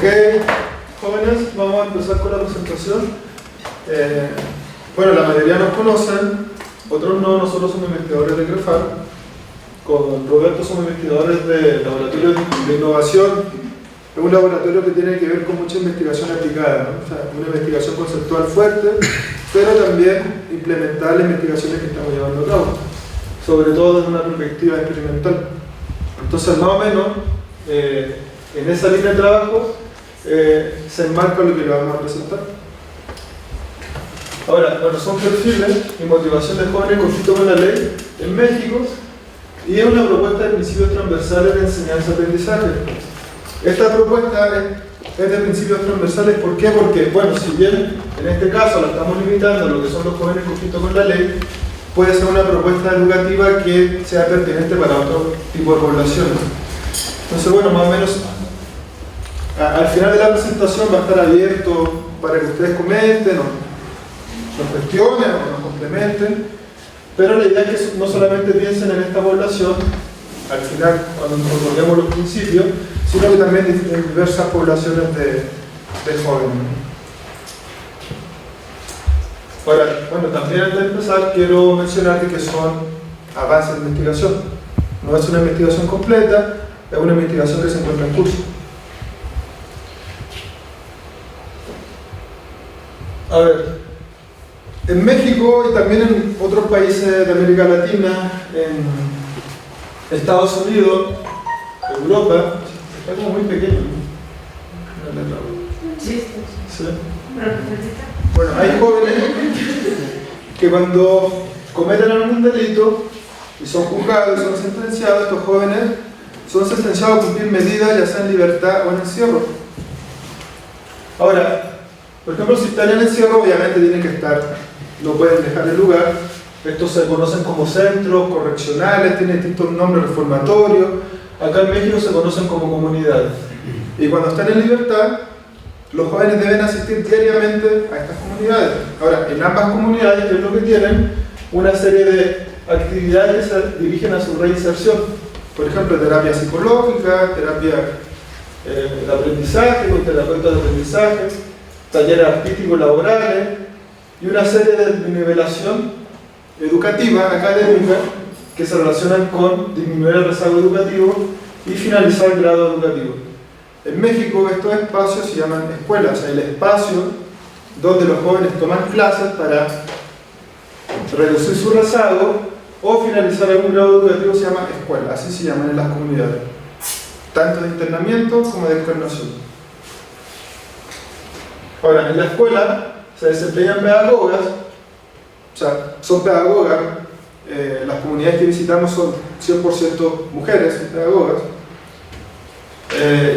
Ok, jóvenes, vamos a empezar con la presentación. Bueno, la mayoría nos conocen, otros no. Nosotros somos investigadores de CREFAR. Con Roberto somos investigadores del Laboratorio de Innovación. Es un laboratorio que tiene que ver con mucha investigación aplicada, ¿no? O sea, una investigación conceptual fuerte, pero también implementar las investigaciones que estamos llevando a cabo, sobre todo desde una perspectiva experimental. Entonces, más o menos, en esa línea de trabajo se enmarca lo que le vamos a presentar. Ahora, bueno, son perfiles y motivación de jóvenes en conflicto con la ley en México, y es una propuesta de principios transversales de enseñanza-aprendizaje. Esta propuesta es de principios transversales. ¿Por qué? Porque, bueno, si bien en este caso la estamos limitando a lo que son los jóvenes en conflicto con la ley, puede ser una propuesta educativa que sea pertinente para otro tipo de población. Entonces, bueno, más o menos al final de la presentación va a estar abierto para que ustedes comenten o nos cuestionen o nos complementen, pero la idea es que no solamente piensen en esta población al final cuando nos volvemos los principios, sino que también en diversas poblaciones de jóvenes. Ahora, bueno, también antes de empezar quiero mencionar que son avances de investigación. No es una investigación completa, es una investigación que se encuentra en curso. A ver, en México y también en otros países de América Latina, en Estados Unidos, Europa, está como muy pequeño, ¿no? Sí. Bueno, hay jóvenes que cuando cometen algún delito y son juzgados y son sentenciados, estos jóvenes son sentenciados a cumplir medidas, ya sea en libertad o en encierro. Ahora, por ejemplo, si están en encierro, obviamente tienen que estar, no pueden dejar el lugar. Estos se conocen como centros correccionales, tienen distintos nombres reformatorios. Acá en México se conocen como comunidades. Y cuando están en libertad, los jóvenes deben asistir diariamente a estas comunidades. Ahora, en ambas comunidades, ¿qué es lo que tienen? Una serie de actividades que se dirigen a su reinserción. Por ejemplo, terapia psicológica, terapia de aprendizaje, con terapeutas de aprendizaje, talleres artísticos laborales y una serie de nivelación educativa, académica, que se relacionan con disminuir el rezago educativo y finalizar el grado educativo. En México estos espacios se llaman escuelas, o sea, el espacio donde los jóvenes toman clases para reducir su rezago o finalizar algún grado educativo se llama escuela, así se llaman en las comunidades, tanto de internamiento como de internación. Ahora, en la escuela se desempeñan pedagogas, o sea, son pedagogas, las comunidades que visitamos son 100% mujeres pedagogas,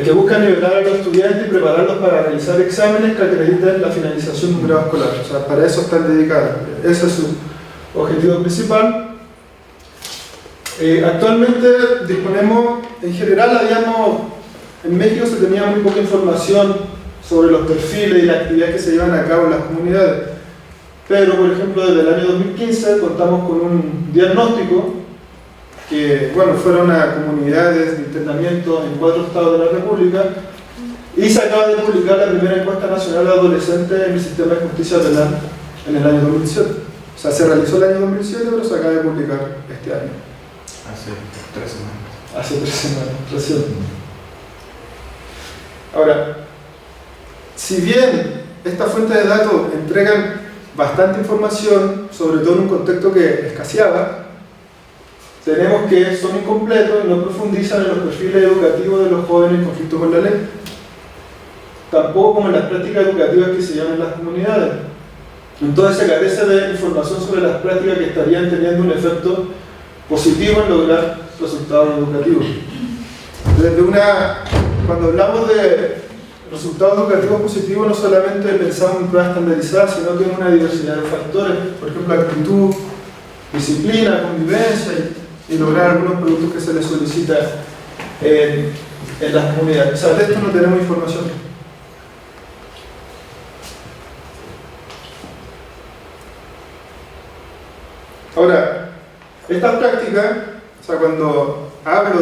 que buscan nivelar a los estudiantes y prepararlos para realizar exámenes que acrediten la finalización de un grado escolar. O sea, para eso están dedicadas. Ese es su objetivo principal. Actualmente disponemos, en general en México se tenía muy poca información sobre los perfiles y las actividades que se llevan a cabo en las comunidades. Pero, por ejemplo, desde el año 2015 contamos con un diagnóstico que, bueno, fueron a comunidades de internamiento en 4 estados de la República, y se acaba de publicar la primera encuesta nacional de adolescentes en el sistema de justicia penal en el año 2007. O sea, se realizó el año 2007, pero se acaba de publicar este año. Hace 3 semanas. Hace 3 semanas, recién. Ahora, si bien estas fuentes de datos entregan bastante información, sobre todo en un contexto que escaseaba, tenemos que son incompletos y no profundizan en los perfiles educativos de los jóvenes en conflicto con la ley, tampoco como en las prácticas educativas que se llevan en las comunidades. Entonces se carece de información sobre las prácticas que estarían teniendo un efecto positivo en lograr resultados educativos. Cuando hablamos de resultados educativos positivos, no solamente pensamos en pruebas estandarizadas, sino que en una diversidad de factores, por ejemplo, actitud, disciplina, convivencia y lograr algunos productos que se les solicita en las comunidades. O sea, de esto no tenemos información. Ahora, estas prácticas, o sea, cuando hablo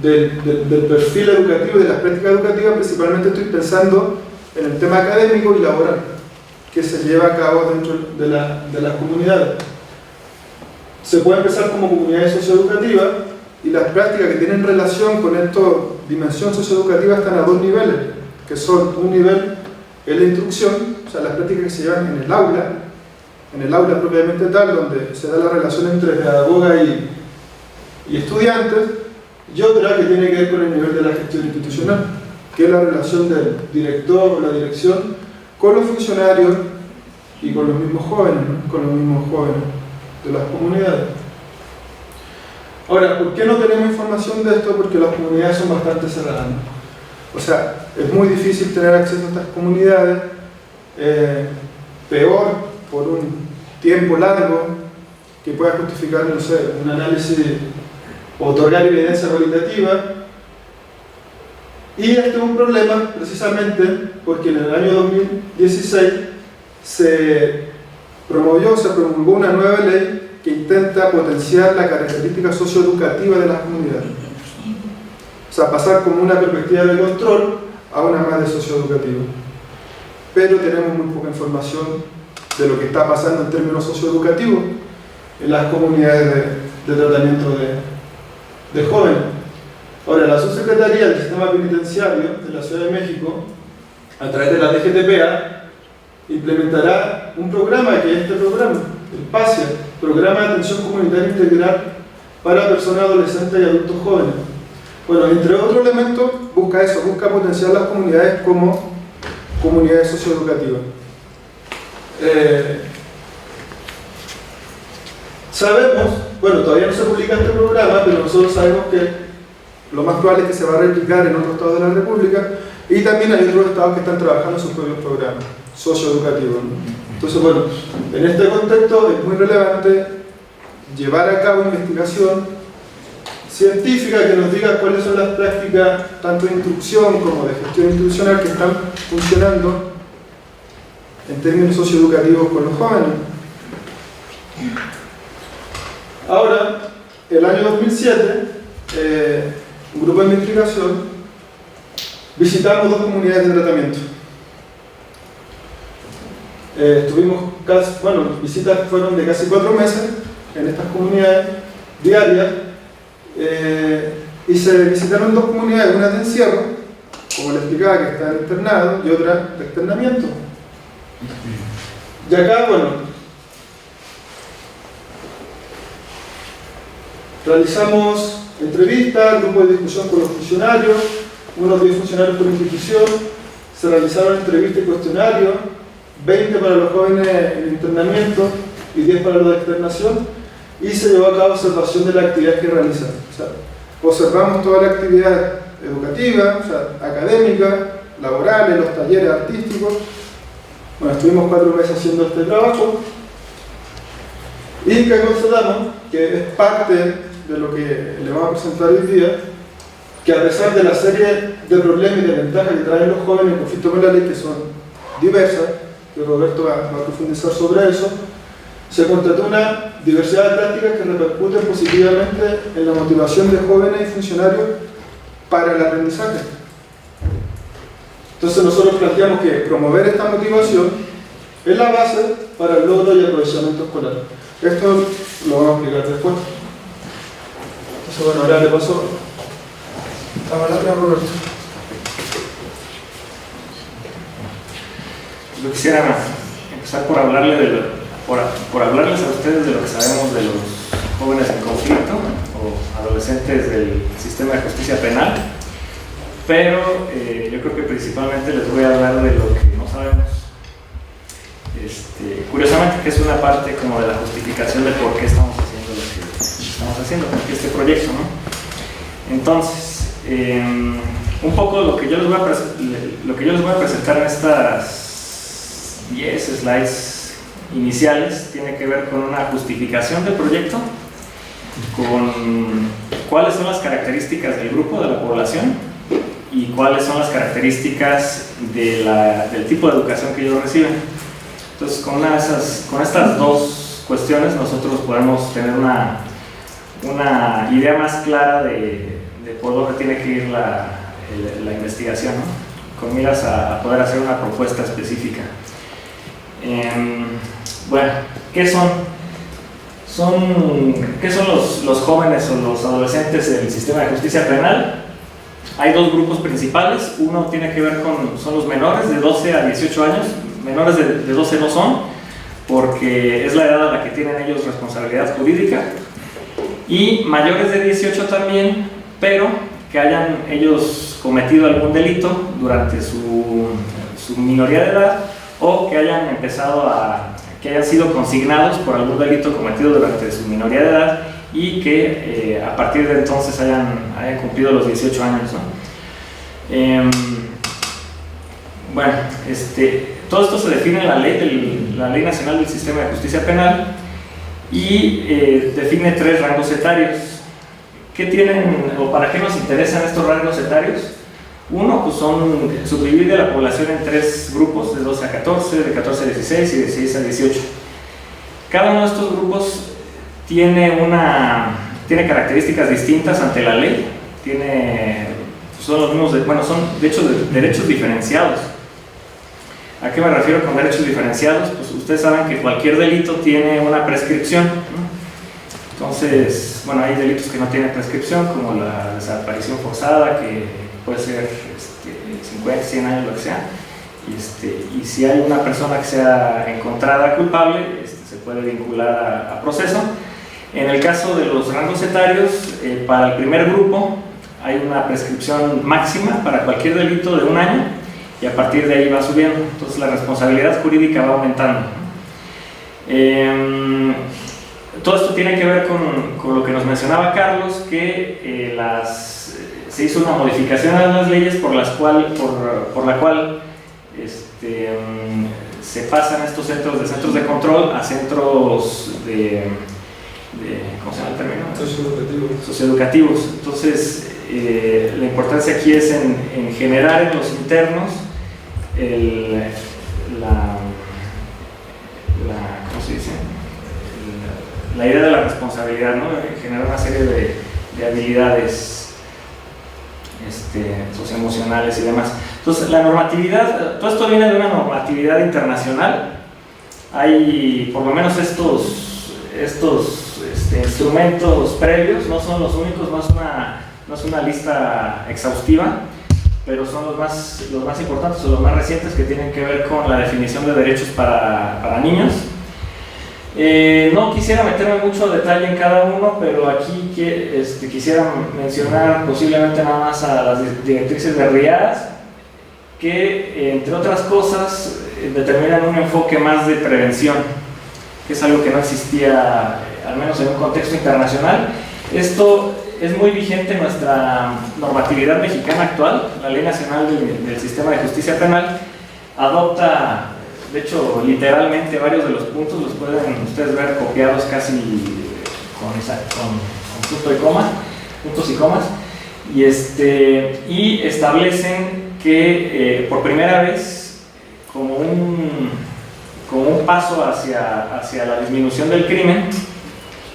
del perfil educativo y de las prácticas educativas. Principalmente estoy pensando en el tema académico y laboral que se lleva a cabo dentro de las comunidades. Se puede empezar como comunidades socioeducativas, y las prácticas que tienen relación con esta dimensión socioeducativa están a dos niveles, que son un nivel en la instrucción, o sea, las prácticas que se llevan en el aula propiamente tal, donde se da la relación entre pedagoga y estudiantes, y otra que tiene que ver con el nivel de la gestión institucional, que es la relación del director o la dirección con los funcionarios y con los mismos jóvenes, ¿no? Con los mismos jóvenes de las comunidades. Ahora, ¿por qué no tenemos información de esto? Porque las comunidades son bastante cerradas, ¿no? O sea, es muy difícil tener acceso a estas comunidades, peor por un tiempo largo que pueda justificar, no sé, un análisis o otorgar evidencia cualitativa. Y este es un problema precisamente porque en el año 2016 se promulgó una nueva ley que intenta potenciar la característica socioeducativa de las comunidades. O sea, pasar como una perspectiva de control a una más de socioeducativa. Pero tenemos muy poca información de lo que está pasando en términos socioeducativos en las comunidades de tratamiento de jóvenes. Ahora, la Subsecretaría del Sistema Penitenciario de la Ciudad de México, a través de la DGTPA, implementará un programa que es este programa, el PASIA, Programa de Atención Comunitaria Integral para Personas Adolescentes y Adultos Jóvenes. Bueno, entre otros elementos, busca eso, busca potenciar las comunidades como comunidades socioeducativas. Sabemos, bueno, todavía no se publica este programa, pero nosotros sabemos que lo más probable es que se va a replicar en otros estados de la República, y también hay otros estados que están trabajando en sus propios programas socioeducativos, ¿no? Entonces, bueno, en este contexto es muy relevante llevar a cabo investigación científica que nos diga cuáles son las prácticas, tanto de instrucción como de gestión institucional, que están funcionando en términos socioeducativos con los jóvenes. Ahora, el año 2007, un grupo de investigación visitamos dos comunidades de tratamiento. Visitas fueron de casi 4 meses en estas comunidades diarias, y se visitaron dos comunidades, una de encierro, como les explicaba, que está internado, y otra de externamiento. Y acá, bueno, realizamos entrevistas, grupo de discusión con los funcionarios, unos 10 funcionarios por institución, se realizaron entrevistas y cuestionarios, 20 para los jóvenes en internamiento y 10 para los de externación, y se llevó a cabo observación de la actividad que realizan. O sea, observamos toda la actividad educativa, o sea, académica, laborales, los talleres artísticos. Bueno, estuvimos 4 meses haciendo este trabajo, y que constatamos que es parte de lo que le vamos a presentar hoy día, que a pesar de la serie de problemas y de ventajas que traen los jóvenes en conflicto con la ley, que son diversas, que Roberto va a profundizar sobre eso, se constató una diversidad de prácticas que repercuten positivamente en la motivación de jóvenes y funcionarios para el aprendizaje. Entonces nosotros planteamos que promover esta motivación es la base para el logro y aprovechamiento escolar. Esto lo vamos a explicar después. Entonces, bueno, ahora le paso a palabra a Roberto. Yo quisiera empezar por hablarles a ustedes de lo que sabemos de los jóvenes en conflicto o adolescentes del sistema de justicia penal, pero yo creo que principalmente les voy a hablar de lo que no sabemos. Curiosamente, que es una parte como de la justificación de por qué estamos haciendo lo que estamos haciendo, porque este proyecto, ¿no? Entonces, un poco lo que yo les voy a presentar en estas 10 slides iniciales tiene que ver con una justificación del proyecto, con cuáles son las características del grupo, de la población, y cuáles son las características del tipo de educación que ellos reciben. Entonces, con estas dos cuestiones nosotros podemos tener una idea más clara de de por dónde tiene que ir la investigación, ¿no? Con miras a poder hacer una propuesta específica. Bueno, ¿qué son los jóvenes o los adolescentes del sistema de justicia penal? Hay dos grupos principales. Uno tiene que ver son los menores de 12 a 18 años. Menores de 12 no son, porque es la edad a la que tienen ellos responsabilidad jurídica. Y mayores de 18 también, pero que hayan ellos cometido algún delito durante su minoría de edad, o que hayan que hayan sido consignados por algún delito cometido durante su minoría de edad y que a partir de entonces hayan cumplido los 18 años, ¿no? Bueno, todo esto se define en la Ley Nacional del Sistema de Justicia Penal y define 3 rangos etarios. ¿Qué tienen o para qué nos interesan estos rangos etarios? Uno, pues son subdividir la población en 3 grupos, de 12 a 14, de 14 a 16 y de 16 a 18. Cada uno de estos grupos tiene características distintas ante la ley, son los mismos, son de hecho derechos diferenciados. ¿A qué me refiero con derechos diferenciados? Pues ustedes saben que cualquier delito tiene una prescripción, ¿no? Entonces, bueno, hay delitos que no tienen prescripción, como la desaparición forzada, que puede ser 50, 100 años, lo que sea. Y si hay una persona que sea encontrada culpable, se puede vincular a proceso. En el caso de los rangos etarios, para el primer grupo hay una prescripción máxima para cualquier delito de 1 año, y a partir de ahí va subiendo. Entonces la responsabilidad jurídica va aumentando. Todo esto tiene que ver con lo que nos mencionaba Carlos, que se hizo una modificación a las leyes por la cual se pasan estos centros de control a centros ¿cómo se llama el término? Socioeducativos. Entonces, la importancia aquí es en generar en los internos ¿cómo se dice? La idea de la responsabilidad, ¿no? Generar una serie de habilidades socioemocionales y demás. Entonces, la normatividad, todo esto viene de una normatividad internacional. Hay por lo menos estos instrumentos previos, no son los únicos, no es una lista exhaustiva, pero son los más importantes o los más recientes, que tienen que ver con la definición de derechos para niños. No quisiera meterme mucho detalle en cada uno, pero aquí quisiera mencionar posiblemente nada más a las directrices de RIAS, que entre otras cosas determinan un enfoque más de prevención, que es algo que no existía, al menos en un contexto internacional. Esto es muy vigente en nuestra normatividad mexicana actual. La Ley Nacional del Sistema de Justicia Penal adopta, de hecho, literalmente varios de los puntos los pueden ustedes ver copiados casi con punto y coma, puntos y comas, y establecen que por primera vez, como un paso hacia la disminución del crimen,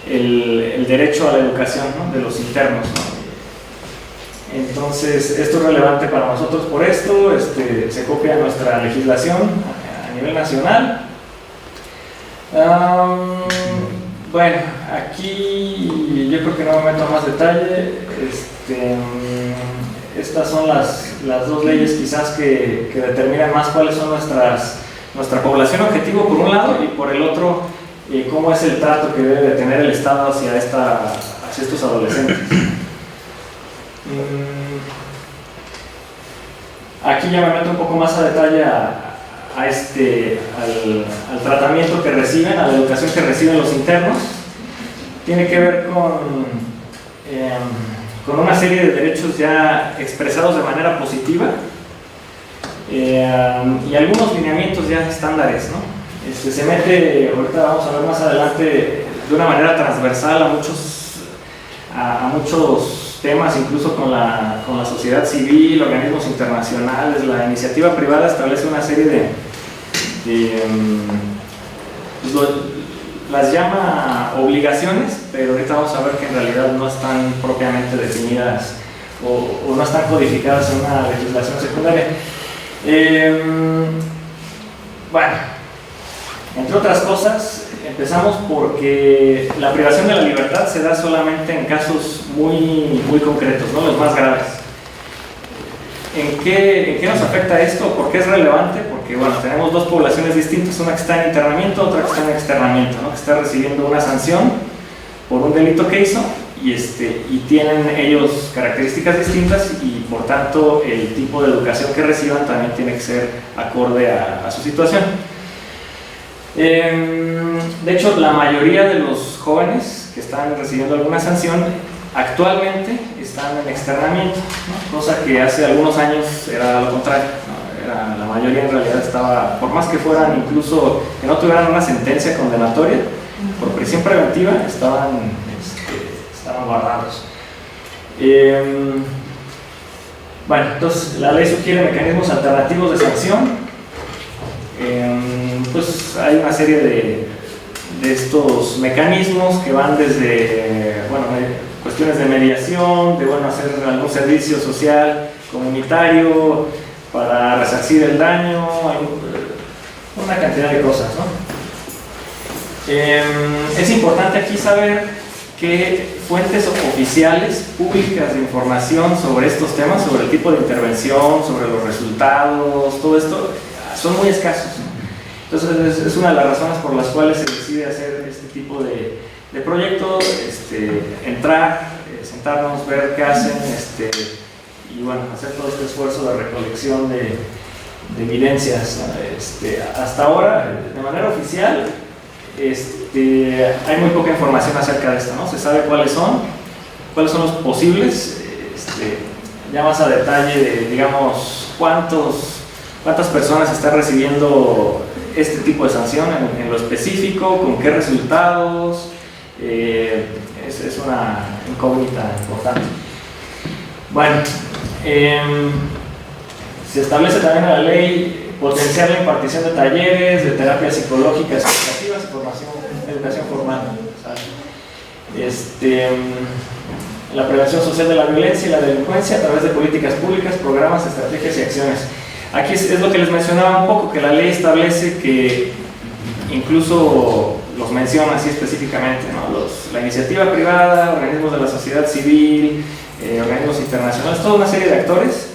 el derecho a la educación, ¿no?, de los internos, ¿no? Entonces, esto es relevante para nosotros por esto. Se copia nuestra legislación a nivel nacional. Bueno, aquí yo creo que no me meto a más detalle. Estas son las 2 leyes quizás que determinan más cuáles son nuestra población objetivo por un lado, y por el otro cómo es el trato que debe de tener el Estado hacia estos adolescentes. Aquí ya me meto un poco más a detalle al tratamiento que reciben, a la educación que reciben los internos. Tiene que ver con una serie de derechos ya expresados de manera positiva, y algunos lineamientos ya estándares, ¿no? Se mete, ahorita vamos a ver más adelante, de una manera transversal a muchos temas, incluso con la sociedad civil, organismos internacionales. La iniciativa privada establece una serie las llama obligaciones, pero ahorita vamos a ver que en realidad no están propiamente definidas o no están codificadas en una legislación secundaria. Bueno, entre otras cosas, empezamos porque la privación de la libertad se da solamente en casos muy concretos, ¿no? Los más graves. ¿En qué nos afecta esto? ¿Por qué es relevante? Porque bueno, tenemos dos poblaciones distintas, una que está en internamiento, otra que está en externamiento, ¿no? Que está recibiendo una sanción por un delito que hizo y tienen ellos características distintas y por tanto el tipo de educación que reciban también tiene que ser acorde a su situación. De hecho, la mayoría de los jóvenes que están recibiendo alguna sanción actualmente están en externamiento, ¿no? Cosa que hace algunos años era lo contrario, ¿no? La mayoría en realidad estaba, por más que fueran incluso que no tuvieran una sentencia condenatoria, por prisión preventiva estaban guardados. Bueno, entonces la ley sugiere mecanismos alternativos de sanción. Pues hay una serie de estos mecanismos que van desde cuestiones de mediación, de hacer algún servicio social comunitario para resarcir el daño, una cantidad de cosas, ¿no? Es importante aquí saber que fuentes oficiales públicas de información sobre estos temas, sobre el tipo de intervención, sobre los resultados, todo esto, son muy escasos, ¿no? Entonces es una de las razones por las cuales se decide hacer este tipo de proyectos, entrar, sentarnos, ver qué hacen, y hacer todo este esfuerzo de recolección de evidencias, ¿no? Hasta ahora, de manera oficial, hay muy poca información acerca de esto, ¿no? Se sabe cuáles son los posibles, ya más a detalle de, digamos, cuántas personas están recibiendo este tipo de sanción en lo específico, con qué resultados, es una incógnita importante. Bueno, se establece también en la ley potenciar la impartición de talleres, de terapias psicológicas, educativas y educación formal, la prevención social de la violencia y la delincuencia a través de políticas públicas, programas, estrategias y acciones. Aquí es lo que les mencionaba un poco, que la ley establece que incluso los menciona así específicamente, ¿no? La iniciativa privada, organismos de la sociedad civil, organismos internacionales, toda una serie de actores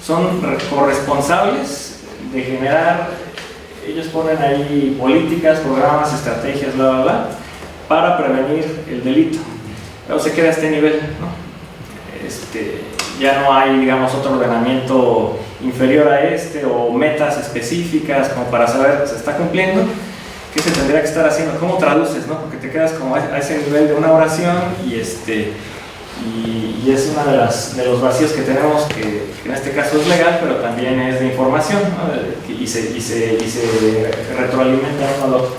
son corresponsables de generar, ellos ponen ahí políticas, programas, estrategias, para prevenir el delito. Pero se queda a este nivel, ¿no? Ya no hay, digamos, otro ordenamiento inferior a o metas específicas como para saber si se está cumpliendo, qué se tendría que estar haciendo, cómo traduces, ¿no? Porque te quedas como a ese nivel de una oración y es uno de los vacíos que tenemos, que en este caso es legal, pero también es de información, ¿no? y se retroalimenta uno al otro,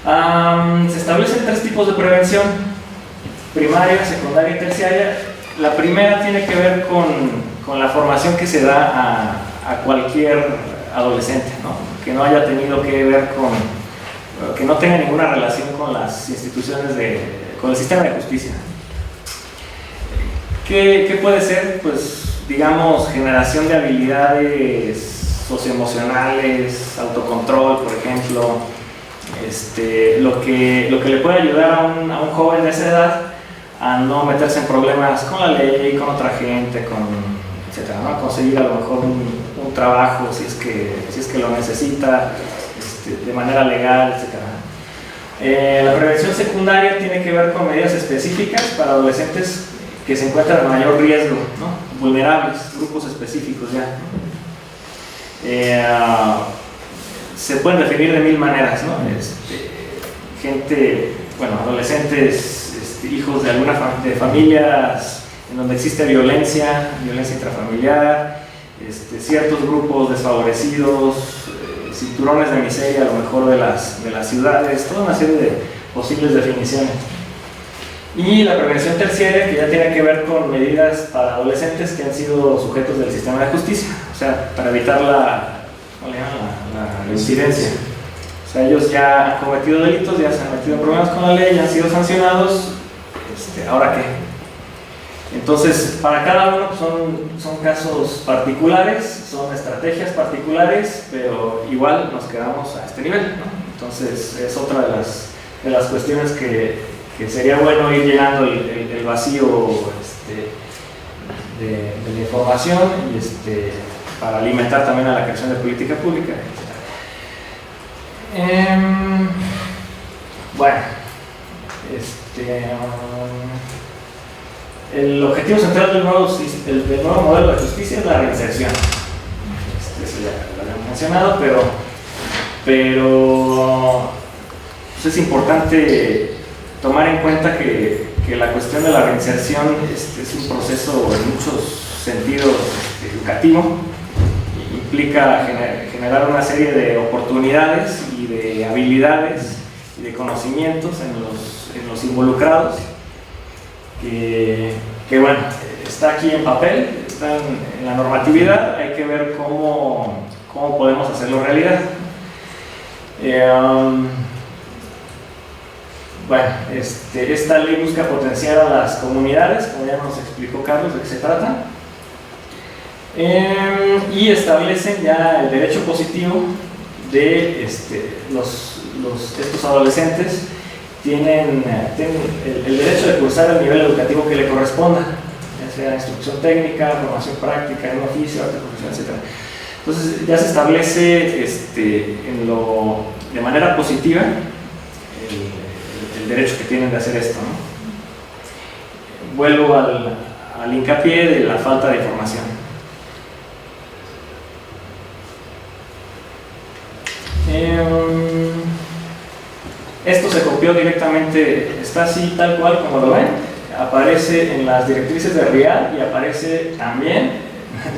¿no? Se establecen 3 tipos de prevención: primaria, secundaria y terciaria. La primera tiene que ver con la formación que se da a cualquier adolescente, ¿no? Que no haya tenido que ver que no tenga ninguna relación con las instituciones con el sistema de justicia. ¿Qué puede ser? Pues, digamos, generación de habilidades socioemocionales, autocontrol, por ejemplo, lo que le puede ayudar a un joven de esa edad a no meterse en problemas con la ley, con otra gente, etcétera, ¿no? Conseguir a lo mejor un trabajo si es que lo necesita, de manera legal, etcétera. La prevención secundaria tiene que ver con medidas específicas para adolescentes que se encuentran en mayor riesgo, ¿no? Vulnerables, grupos específicos ya. Se pueden definir de 1000 maneras, ¿no? Adolescentes, hijos de familias en donde existe violencia intrafamiliar, ciertos grupos desfavorecidos, cinturones de miseria a lo mejor de las ciudades, toda una serie de posibles definiciones. Y la prevención terciaria, que ya tiene que ver con medidas para adolescentes que han sido sujetos del sistema de justicia, o sea, para evitar la incidencia. O sea, ellos ya han cometido delitos, ya se han metido en problemas con la ley, ya han sido sancionados, ¿ahora qué? Entonces, para cada uno pues, son casos particulares, son estrategias particulares, pero igual nos quedamos a este nivel, ¿no? Entonces, es otra de las cuestiones que sería bueno ir llenando el vacío de la información y para alimentar también a la creación de política pública. Bueno, el objetivo central del nuevo modelo de justicia es la reinserción. Eso ya lo habíamos mencionado, pero pues es importante tomar en cuenta que la cuestión de la reinserción es un proceso en muchos sentidos educativo. Implica generar una serie de oportunidades y de habilidades y de conocimientos en los involucrados que bueno, está aquí en papel, está en la normatividad, hay que ver cómo podemos hacerlo realidad. Bueno, esta ley busca potenciar a las comunidades, como ya nos explicó Carlos de qué se trata, y establecen ya el derecho positivo de estos adolescentes. Tienen el derecho de cursar el nivel educativo que le corresponda, ya sea instrucción técnica, formación práctica, en un oficio, arte profesional, etc. Entonces ya se establece de manera positiva el derecho que tienen de hacer esto, ¿no? Vuelvo al hincapié de la falta de información. Esto se copió directamente, está así tal cual como lo ven, aparece en las directrices de RIAD y aparece también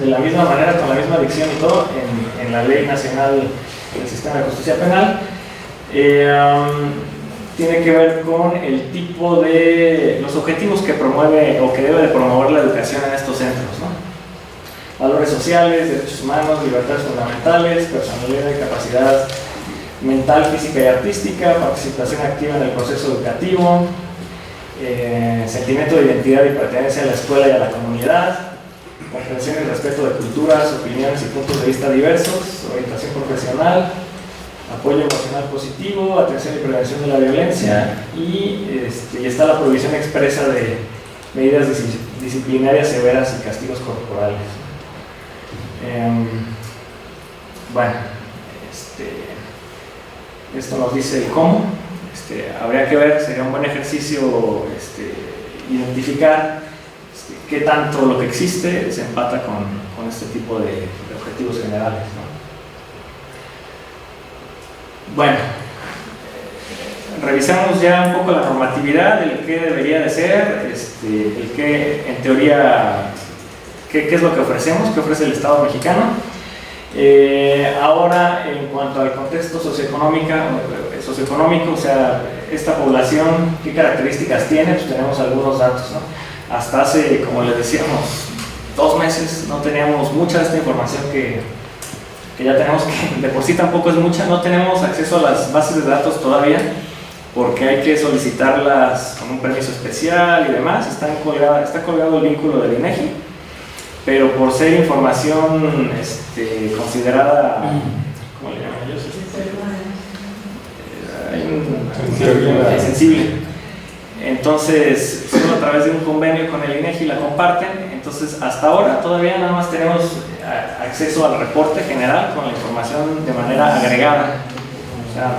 de la misma manera, con la misma dicción y todo, en la Ley Nacional del Sistema de Justicia Penal. Tiene que ver con el tipo de los objetivos que promueve o que debe de promover la educación en estos centros, ¿no? Valores sociales, derechos humanos, libertades fundamentales, personalidad y capacidad mental, física y artística, participación activa en el proceso educativo, sentimiento de identidad y pertenencia a la escuela y a la comunidad, comprensión y respeto de culturas, opiniones y puntos de vista diversos, orientación profesional, apoyo emocional positivo, atención y prevención de la violencia y está la prohibición expresa de medidas disciplinarias severas y castigos corporales. Bueno, esto nos dice el cómo. Habría que ver, sería un buen ejercicio identificar qué tanto lo que existe se empata con este tipo de objetivos generales, ¿no? Bueno, revisamos ya un poco la normatividad, el qué debería de ser, el qué en teoría, qué es lo que ofrecemos, qué ofrece el Estado mexicano. Ahora, en cuanto al contexto socioeconómico, o sea, esta población, ¿qué características tiene? Pues tenemos algunos datos, ¿no? Hasta hace, como les decíamos, 2 meses no teníamos mucha de esta información que ya tenemos, que de por sí tampoco es mucha. No tenemos acceso a las bases de datos todavía porque hay que solicitarlas con un permiso especial y demás. Está colgado el vínculo del INEGI, pero por ser información considerada, ¿cómo le llaman ellos? Sensible. Entonces, solo a través de un convenio con el INEGI la comparten. Entonces, hasta ahora todavía nada más tenemos acceso al reporte general con la información de manera agregada, o sea,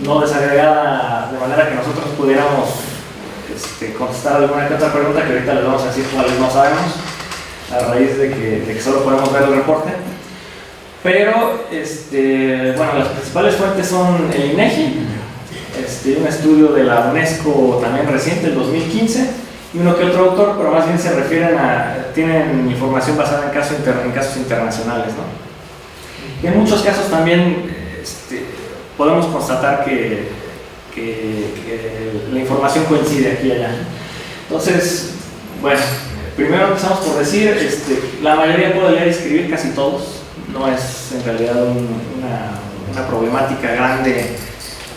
no desagregada, de manera que nosotros pudiéramos contestar alguna que otra pregunta que ahorita les vamos a decir cuáles no sabemos, a raíz de que solo podemos ver el reporte. Pero, bueno, las principales fuentes son el INEGI, un estudio de la UNESCO también reciente, el 2015, y uno que otro autor, pero más bien se refieren tienen información basada en casos internacionales, ¿no? Y en muchos casos también podemos constatar que la información coincide aquí y allá. Entonces, bueno, primero empezamos por decir, la mayoría puede leer y escribir, casi todos, no es en realidad una problemática grande,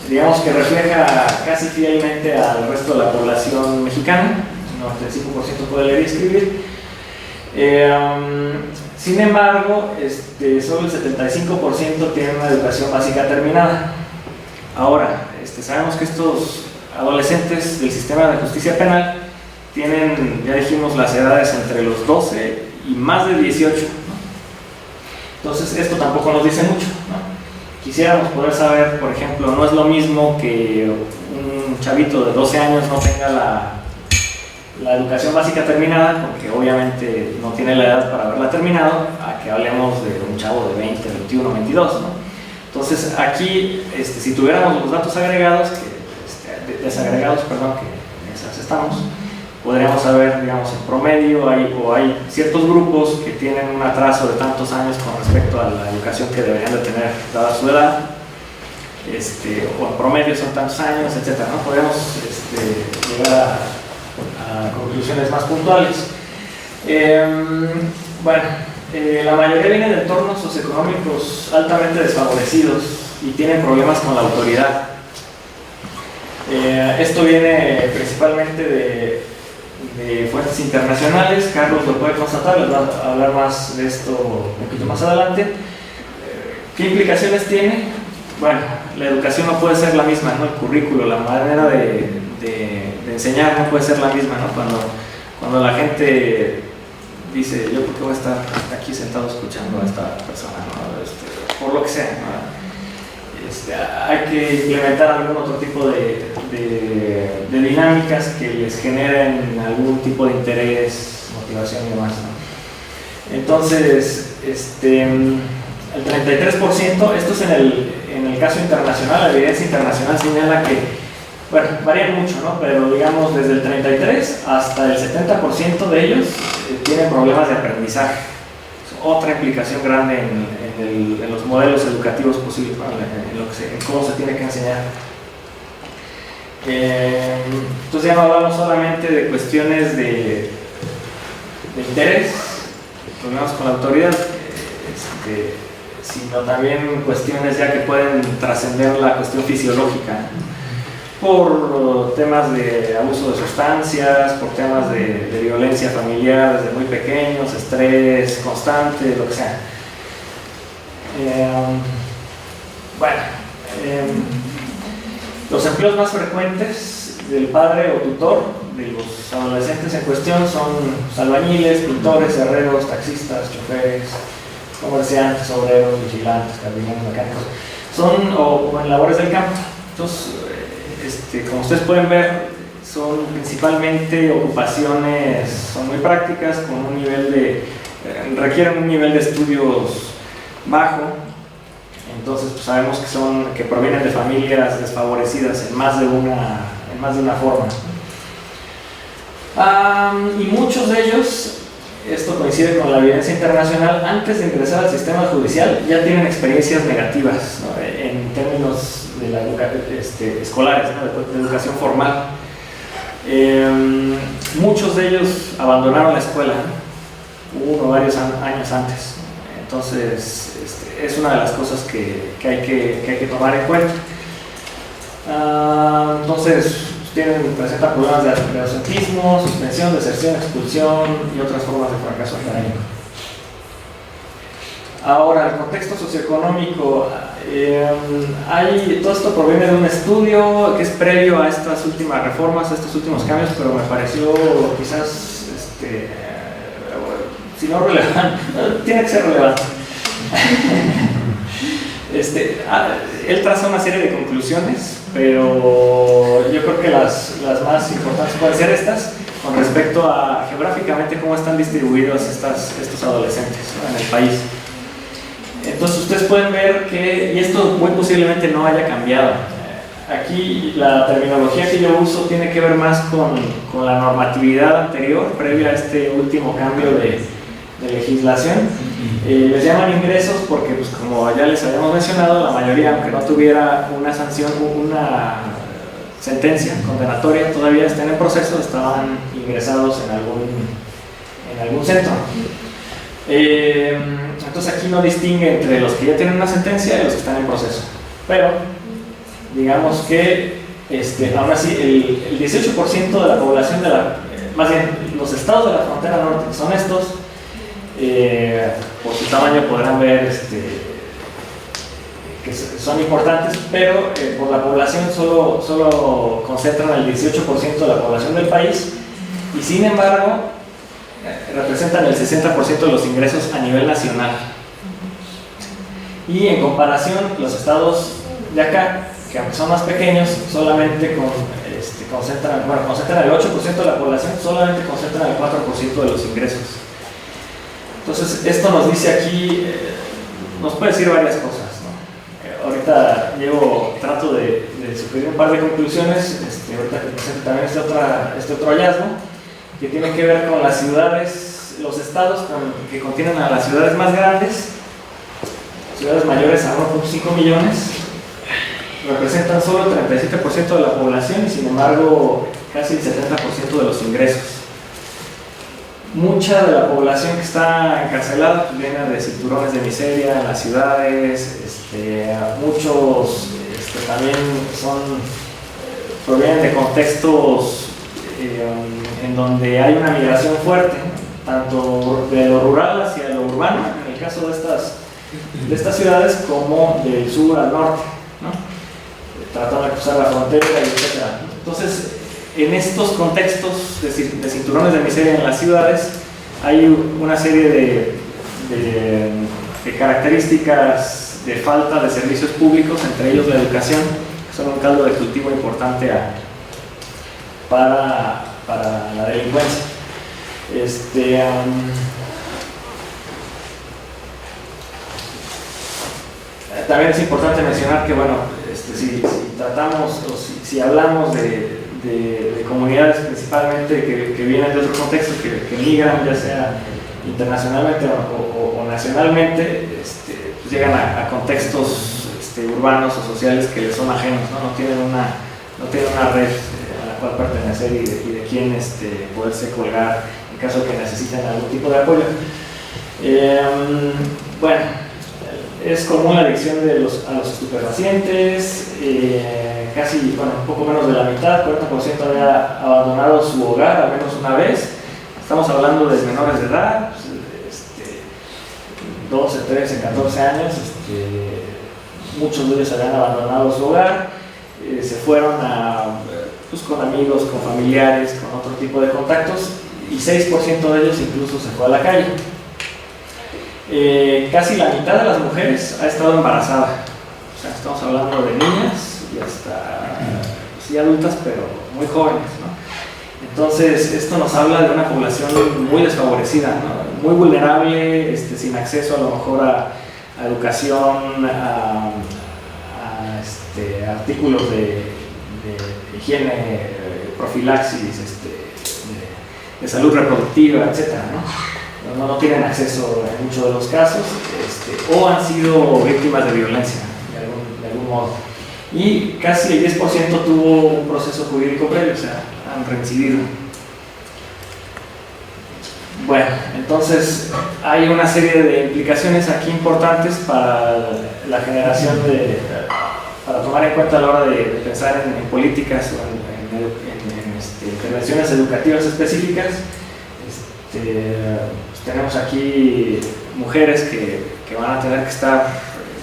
digamos, que refleja casi fielmente al resto de la población mexicana. 95% puede leer y escribir. Sin embargo, solo el 75% tiene una educación básica terminada. Ahora, sabemos que estos adolescentes del sistema de justicia penal tienen, ya dijimos, las edades entre los 12 y más de 18, ¿no? Entonces, esto tampoco nos dice mucho, ¿no? Quisiéramos poder saber, por ejemplo, no es lo mismo que un chavito de 12 años no tenga la educación básica terminada, porque obviamente no tiene la edad para haberla terminado, a que hablemos de un chavo de 20, 21, 22, ¿no? Entonces aquí, si tuviéramos los datos agregados, desagregados, perdón, que en esas estamos, podríamos saber, digamos, en promedio hay ciertos grupos que tienen un atraso de tantos años con respecto a la educación que deberían de tener dada su edad, o en promedio son tantos años, etc., ¿no? Podríamos llegar a conclusiones más puntuales. Bueno, la mayoría viene de entornos socioeconómicos altamente desfavorecidos y tienen problemas con la autoridad. Esto viene principalmente de fuentes internacionales. Carlos lo puede constatar, les va a hablar más de esto un poquito más adelante. ¿Qué implicaciones tiene? Bueno, la educación no puede ser la misma, ¿no? El currículo, la manera de enseñar no puede ser la misma, ¿no? Cuando la gente dice, yo por qué voy a estar aquí sentado escuchando a esta persona, ¿no? Por lo que sea, ¿no? Hay que implementar algún otro tipo de dinámicas que les generen algún tipo de interés, motivación y demás, ¿no? Entonces, el 33%, esto es en el caso internacional, la evidencia internacional señala que, bueno, varían mucho, ¿no? Pero digamos desde el 33 hasta el 70% de ellos tienen problemas de aprendizaje. Es otra implicación grande en los modelos educativos posibles, ¿no? En cómo se tiene que enseñar. Entonces ya no hablamos solamente de cuestiones de interés, problemas con la autoridad, sino también cuestiones ya que pueden trascender la cuestión fisiológica, por temas de abuso de sustancias, por temas de violencia familiar desde muy pequeños, estrés constante, lo que sea. Los empleos más frecuentes del padre o tutor de los adolescentes en cuestión son albañiles, pintores, herreros, taxistas, choferes, comerciantes, obreros, vigilantes, jardineros, mecánicos, o en labores del campo. Entonces, como ustedes pueden ver, son principalmente ocupaciones, son muy prácticas, con un nivel requieren un nivel de estudios bajo. Entonces, pues sabemos que provienen de familias desfavorecidas en más de una forma. Y muchos de ellos, esto coincide con la evidencia internacional, antes de ingresar al sistema judicial ya tienen experiencias negativas, ¿no? En términos de la escolares, ¿no? de educación formal. Muchos de ellos abandonaron la escuela, ¿no? 1 o varios años antes. Entonces, es una de las cosas que hay que tomar en cuenta. Entonces, presentan problemas de ausentismo, suspensión, deserción, expulsión y otras formas de fracaso académico. Ahora, el contexto socioeconómico, todo esto proviene de un estudio que es previo a estas últimas reformas, a estos últimos cambios, pero me pareció quizás, si no relevante, tiene que ser relevante. Él traza una serie de conclusiones, pero yo creo que las más importantes pueden ser estas, con respecto a geográficamente cómo están distribuidos estos adolescentes, ¿no? En el país. Entonces ustedes pueden ver que, y esto muy posiblemente no haya cambiado, aquí la terminología que yo uso tiene que ver más con la normatividad anterior, previa a este último cambio de legislación. Les llaman ingresos porque, pues, como ya les habíamos mencionado, la mayoría, aunque no tuviera una sanción, una sentencia condenatoria, todavía están en proceso, estaban ingresados en algún centro. Entonces aquí no distingue entre los que ya tienen una sentencia y los que están en proceso, pero digamos que aún así el 18% de la población más bien los estados de la frontera norte, que son estos, por su tamaño podrán ver que son importantes, pero por la población solo concentran el 18% de la población del país y sin embargo representan el 60% de los ingresos a nivel nacional. Y en comparación, los estados de acá, que aunque son más pequeños, solamente concentran el 8% de la población, solamente concentran el 4% de los ingresos. Entonces, esto nos dice aquí, nos puede decir varias cosas, ¿no? Ahorita trato de sugerir un par de conclusiones, ahorita que presento también este otro hallazgo, que tiene que ver con las ciudades, los estados que contienen a las ciudades más grandes, ciudades mayores a 1.5 millones, representan solo el 37% de la población y sin embargo casi el 70% de los ingresos. Mucha de la población que está encarcelada viene de cinturones de miseria en las ciudades, muchos también provienen de contextos en donde hay una migración fuerte, tanto de lo rural hacia lo urbano, en el caso de estas ciudades, como del sur al norte, ¿no? Tratando de cruzar la frontera, etc. Entonces, en estos contextos de cinturones de miseria en las ciudades, hay una serie de características de falta de servicios públicos, entre ellos la educación, que son un caldo de cultivo importante para la delincuencia. También es importante mencionar que, bueno, si tratamos o si hablamos de comunidades principalmente que vienen de otro contexto, que migran ya sea internacionalmente o nacionalmente, pues llegan a contextos urbanos o sociales que les son ajenos, ¿no? No tienen una red a la cual pertenecer y de quién poderse colgar en caso que necesiten algún tipo de apoyo. Bueno, es común la adicción a los estupefacientes, casi, un poco menos de la mitad, 40% había abandonado su hogar al menos una vez. Estamos hablando de menores de edad, 12, 13, 14 años, muchos de ellos habían abandonado su hogar, se fueron con amigos, con familiares, con otro tipo de contactos, y 6% de ellos incluso se fue a la calle. Casi la mitad de las mujeres ha estado embarazada, o sea, estamos hablando de niñas y hasta sí adultas, pero muy jóvenes, ¿no? Entonces, esto nos habla de una población muy desfavorecida, ¿no? Muy vulnerable, sin acceso a lo mejor a educación, a artículos de higiene, profilaxis, de salud reproductiva, etc., ¿no? No tienen acceso en muchos de los casos, o han sido víctimas de violencia de algún modo. Y casi el 10% tuvo un proceso jurídico previo, o sea, han reincidido. Bueno, entonces hay una serie de implicaciones aquí importantes para la generación para tomar en cuenta a la hora de pensar en políticas o en intervenciones educativas específicas. Pues tenemos aquí mujeres que van a tener que estar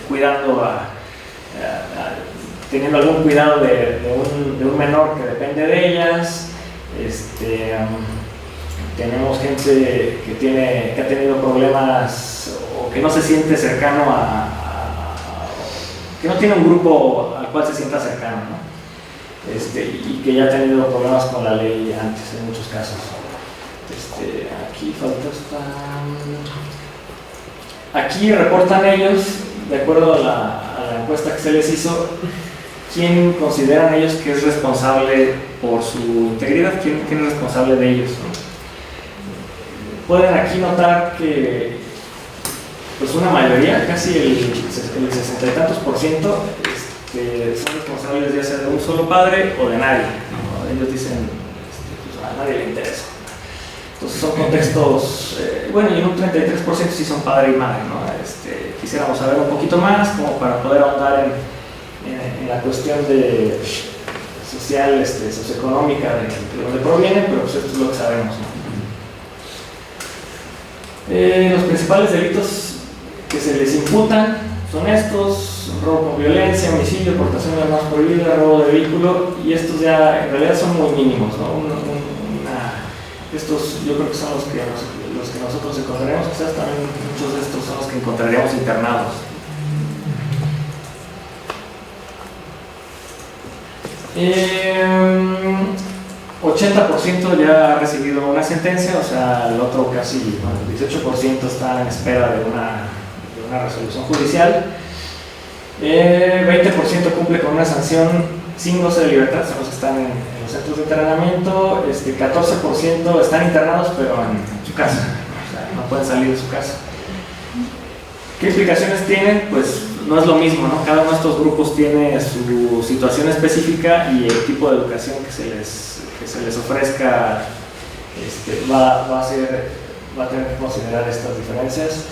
cuidando, teniendo algún cuidado de un menor que depende de ellas. Tenemos gente que ha tenido problemas o que no se siente cercano que no tiene un grupo al cual se sienta cercano, ¿no? Y que ya ha tenido problemas con la ley antes en muchos casos. Aquí falta aquí reportan ellos, de acuerdo a la encuesta que se les hizo, quién consideran ellos que es responsable por su integridad, quién es responsable de ellos, ¿no? Pueden aquí notar que pues una mayoría, casi el 60 y tantos por ciento, son responsables ya sea de un solo padre o de nadie, ¿no? Ellos dicen, pues a nadie le interesa. Entonces son contextos, bueno, y en un 33% sí son padre y madre, ¿no? Quisiéramos saber un poquito más como para poder ahondar en la cuestión de oficial socioeconómica de donde provienen, pero pues esto es lo que sabemos, ¿no? Los principales delitos que se les imputan son estos: robo con violencia, homicidio, portación de armas prohibidas, robo de vehículo, y estos ya en realidad son muy mínimos, ¿no? Estos yo creo que son los que nosotros encontraremos, quizás también muchos de estos son los que encontraríamos internados. Eh, 80% ya ha recibido una sentencia, o sea, el otro casi, bueno, el 18% está en espera de una resolución judicial. 20% cumple con una sanción sin goce de libertad, son los que están en los centros de internamiento. 14% están internados, pero en su casa, o sea, no pueden salir de su casa. ¿Qué implicaciones tienen? Pues no es lo mismo, ¿no? Cada uno de estos grupos tiene su situación específica y el tipo de educación que se les ofrezca va a tener que considerar estas diferencias.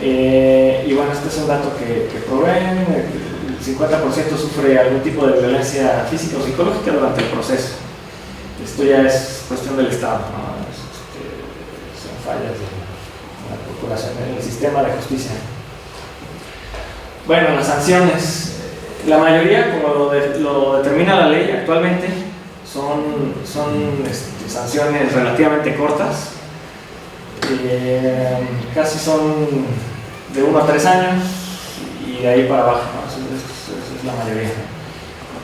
Y bueno, este es un dato que proveen. El 50% sufre algún tipo de violencia física o psicológica durante el proceso. Esto ya es cuestión del Estado, ¿no? Son fallas de la procuración, del sistema de justicia. Bueno, las sanciones, la mayoría, como lo determina la ley actualmente, son sanciones relativamente cortas, casi son de 1 a 3 años y de ahí para abajo, ¿no? Eso es la mayoría.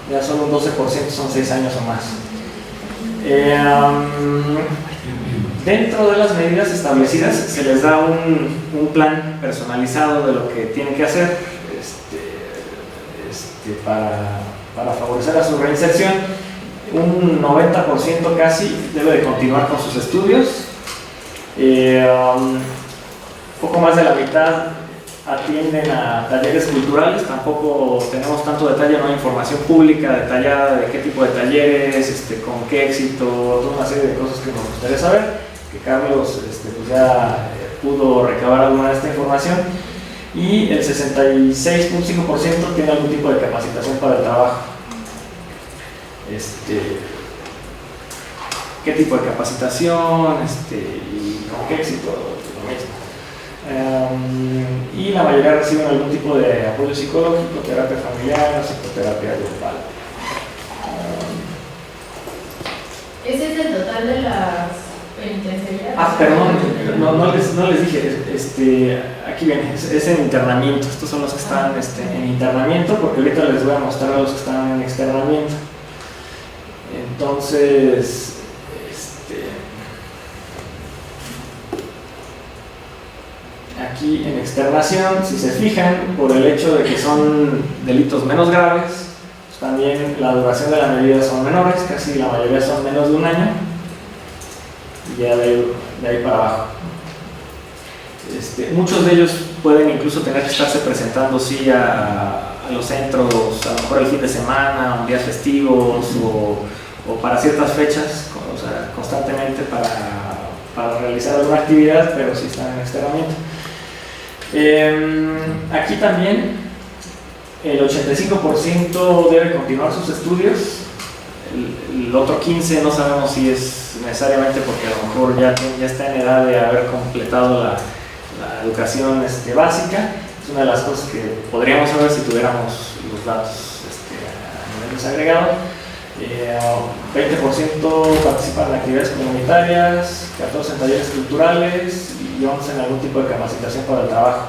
Ya solo un 12% son 6 años o más. Dentro de las medidas establecidas se les da un plan personalizado de lo que tienen que hacer para favorecer a su reinserción. Un 90% casi debe de continuar con sus estudios. Poco más de la mitad atienden a talleres culturales. Tampoco tenemos tanto detalle, no hay información pública detallada de qué tipo de talleres, con qué éxito, toda una serie de cosas que nos gustaría saber, que Carlos pues ya pudo recabar alguna de esta información. Y el 66.5% tiene algún tipo de capacitación para el trabajo. ¿Qué tipo de capacitación? Y con qué éxito, lo mismo. Y la mayoría reciben algún tipo de apoyo psicológico, terapia familiar, psicoterapia grupal. ¿Ese es el total de las penitenciarías? Perdón, no les dije, aquí viene, es en internamiento. Estos son los que están en internamiento, porque ahorita les voy a mostrar a los que están en externamiento. Entonces, aquí en externación, si se fijan, por el hecho de que son delitos menos graves, pues también la duración de la medida son menores, casi la mayoría son menos de 1 año, y ya de ahí para abajo. Muchos de ellos pueden incluso tener que estarse presentando sí a los centros, a lo mejor el fin de semana, días festivos o para ciertas fechas, o sea, constantemente para realizar alguna actividad, pero sí están en externamiento. Aquí también el 85% debe continuar sus estudios. El otro 15% no sabemos si es necesariamente porque a lo mejor ya está en edad de haber completado la educación básica. Es una de las cosas que podríamos saber si tuviéramos los datos a nivel desagregado. 20% participan en actividades comunitarias, 14 en talleres culturales y 11 en algún tipo de capacitación para el trabajo.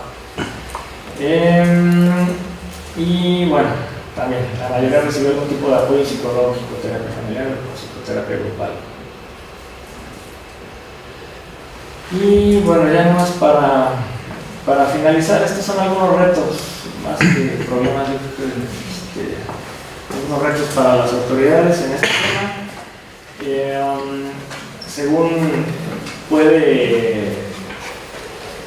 Y bueno, también la mayoría recibió algún tipo de apoyo psicológico, terapia familiar o psicoterapia grupal. Y bueno, ya nomás para finalizar, estos son algunos retos, más que problemas, yo creo que algunos retos para las autoridades en este tema. Según puede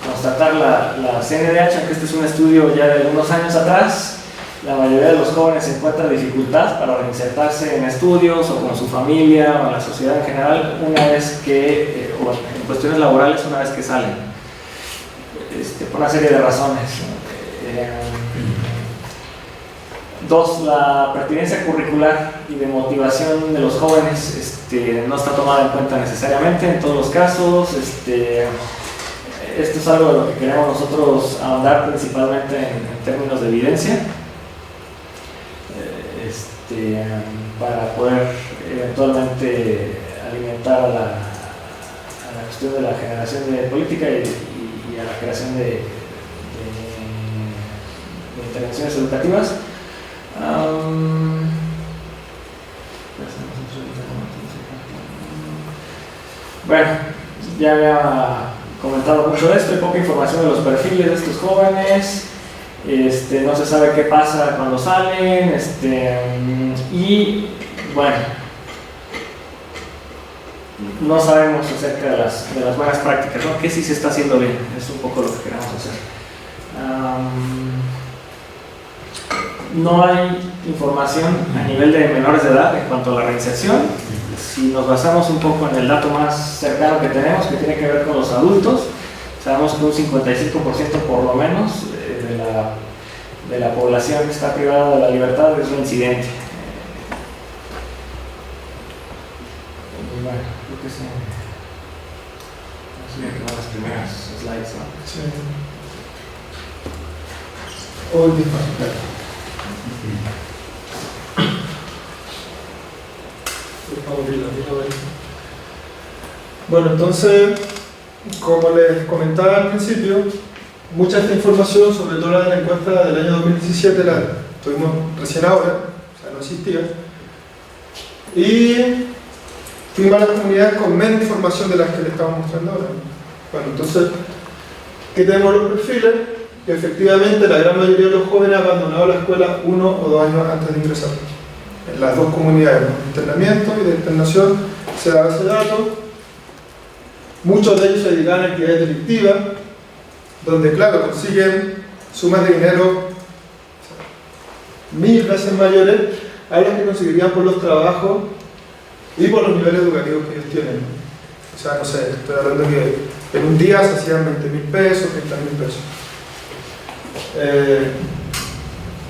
constatar la CNDH, aunque este es un estudio ya de algunos años atrás, la mayoría de los jóvenes encuentra dificultad para reinsertarse en estudios o con su familia o en la sociedad en general una vez que, o en cuestiones laborales una vez que salen, por una serie de razones. Dos, la pertinencia curricular y de motivación de los jóvenes no está tomada en cuenta necesariamente en todos los casos. Esto es algo de lo que queremos nosotros ahondar principalmente en términos de evidencia, para poder eventualmente alimentar a la cuestión de la generación de política y a la creación de intervenciones educativas. Bueno, ya había comentado mucho de esto, hay poca información de los perfiles de estos jóvenes, no se sabe qué pasa cuando salen, y bueno, no sabemos acerca de las buenas prácticas, ¿no? ¿Qué sí se está haciendo bien? Es un poco lo que queremos hacer. No hay información a nivel de menores de edad en cuanto a la reinserción. Si nos basamos un poco en el dato más cercano que tenemos, que tiene que ver con los adultos, sabemos que un 55% por lo menos de la población que está privada de la libertad es reincidente. Bueno, creo que sí. Así que van las primeras slides, ¿no? Sí. Hoy mismo. Bueno, entonces, como les comentaba al principio, mucha de esta información, sobre todo la de la encuesta del año 2017, la tuvimos recién ahora, o sea, no existía, y fuimos a las comunidades con menos información de las que les estamos mostrando ahora. Bueno, entonces, ¿qué tenemos los perfiles? Que efectivamente la gran mayoría de los jóvenes han abandonado la escuela 1 o 2 años antes de ingresar. En las dos comunidades, ¿no? De internamiento y de internación, se da ese dato. Muchos de ellos se dedican a actividades delictivas, donde, claro, consiguen sumas de dinero 1000 veces mayores a las que conseguirían por los trabajos y por los niveles educativos que ellos tienen, ¿no? O sea, no sé, estoy hablando que en un día se hacían 20.000 pesos, 30.000 pesos.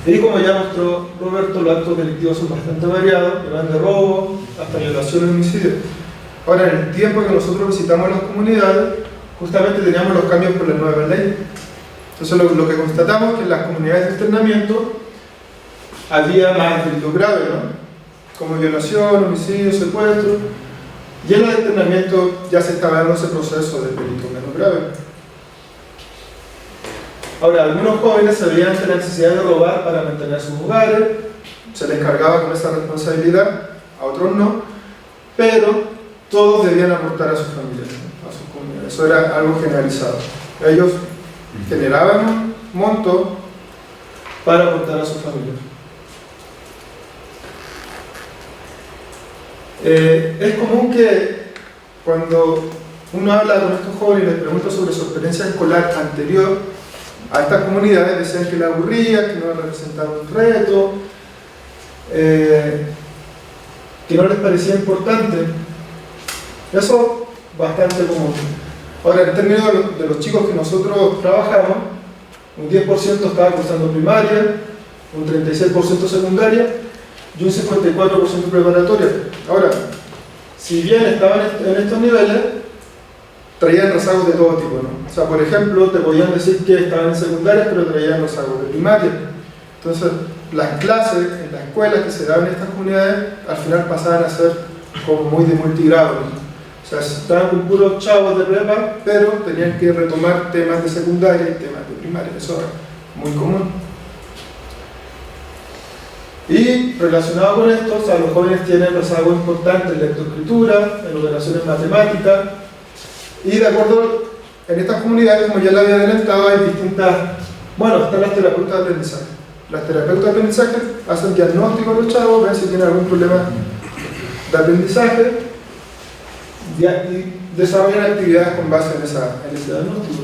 Y como ya mostró Roberto, los actos delictivos son bastante variados, que van de robo hasta violación y homicidio. Ahora, en el tiempo que nosotros visitamos las comunidades, justamente teníamos los cambios por la nueva ley. Entonces lo que constatamos es que en las comunidades de internamiento había más delitos graves, ¿no? Como violación, homicidio, secuestro, y en el internamiento ya se estaba dando ese proceso de delitos menos graves. Ahora, algunos jóvenes se veían ante la necesidad de robar para mantener sus hogares, se les cargaba con esa responsabilidad, a otros no, pero todos debían aportar a sus familias, ¿no? A sus comunidades. Eso era algo generalizado. Ellos generaban un monto para aportar a sus familias. Es común que cuando uno habla con estos jóvenes y les pregunta sobre su experiencia escolar anterior a estas comunidades, decían que les aburría, que no representaba un reto, que no les parecía importante. Eso bastante común. Ahora, en términos de los chicos que nosotros trabajamos, un 10% estaba cursando primaria, un 36% secundaria y un 54% preparatoria. Ahora, si bien estaban en estos niveles, traían rezagos de todo tipo, ¿no? O sea, por ejemplo, te podían decir que estaban en secundaria, pero traían rezagos de primaria. Entonces, las clases en las escuelas que se daban en estas comunidades, al final pasaban a ser como muy de multigrado, ¿no? O sea, estaban con puros chavos de prepa, pero tenían que retomar temas de secundaria y temas de primaria. Eso es muy común. Y relacionado con esto, o sea, los jóvenes tienen rezagos importantes en lectoescritura, en operaciones matemáticas, y de acuerdo, en estas comunidades, como ya les había adelantado, hay distintas, bueno, están las terapeutas de aprendizaje. Las terapeutas de aprendizaje hacen diagnóstico a los chavos, ven si tienen algún problema de aprendizaje y desarrollan actividades con base en ese diagnóstico.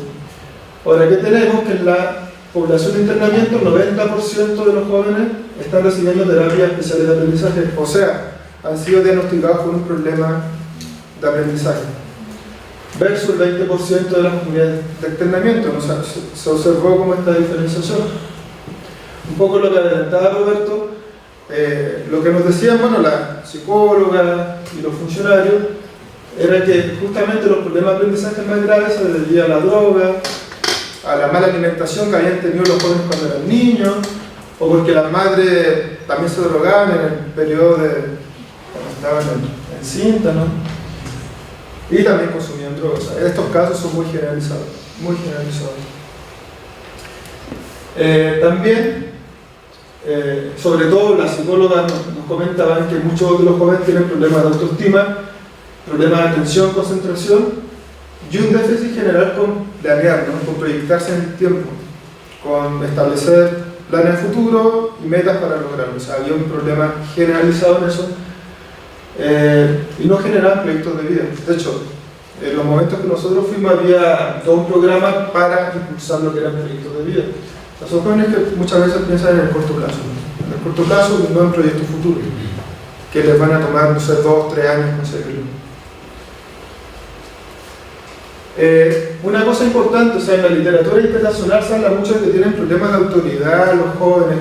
Ahora, ¿qué tenemos? Que en la población de internamiento, el 90% de los jóvenes están recibiendo terapias especiales de aprendizaje, o sea, han sido diagnosticados con un problema de aprendizaje, versus el 20% de las comunidades de internamiento, ¿no? O sea, se observó como esta diferenciación. Un poco lo que adelantaba Roberto, lo que nos decían, bueno, la psicóloga y los funcionarios, era que justamente los problemas de aprendizaje más graves se debían a la droga, a la mala alimentación que habían tenido los jóvenes cuando eran niños, o porque las madres también se drogaban en el periodo de cuando estaban en cinta, ¿no? Y también consumían drogas. O sea, estos casos son muy generalizados, muy generalizados. También, sobre todo las psicólogas nos comentaban que muchos de los jóvenes tienen problemas de autoestima, problemas de atención, concentración y un déficit general con planear, ¿no? Con proyectarse en el tiempo, con establecer planes a futuro y metas para lograrlo. O sea, había un problema generalizado en eso y no generaban proyectos de vida. De hecho, en los momentos que nosotros fuimos había todo un programa para impulsar lo que eran proyectos de vida. Los jóvenes que muchas veces piensan en el corto plazo, ¿no? En el corto plazo y no en proyectos futuros, que les van a tomar, no sé, 2 o 3 años conseguirlo. Una cosa importante, o sea, en la literatura internacional se habla mucho de que tienen problemas de autoridad los jóvenes,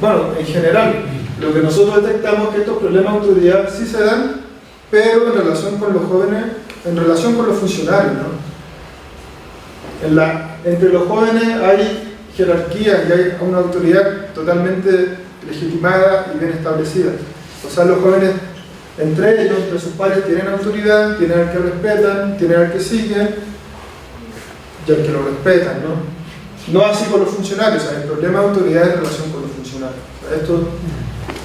bueno, en general, lo que nosotros detectamos es que estos problemas de autoridad sí se dan, pero en relación con los jóvenes, en relación con los funcionarios, ¿no? Entre los jóvenes hay jerarquía y hay una autoridad totalmente legitimada y bien establecida. O sea, los jóvenes entre ellos, entre sus pares, tienen autoridad, tienen al que respetan, tienen al que siguen y al que lo respetan, ¿no? No así con los funcionarios, o sea, el problema de autoridad es en relación con los funcionarios. O sea, esto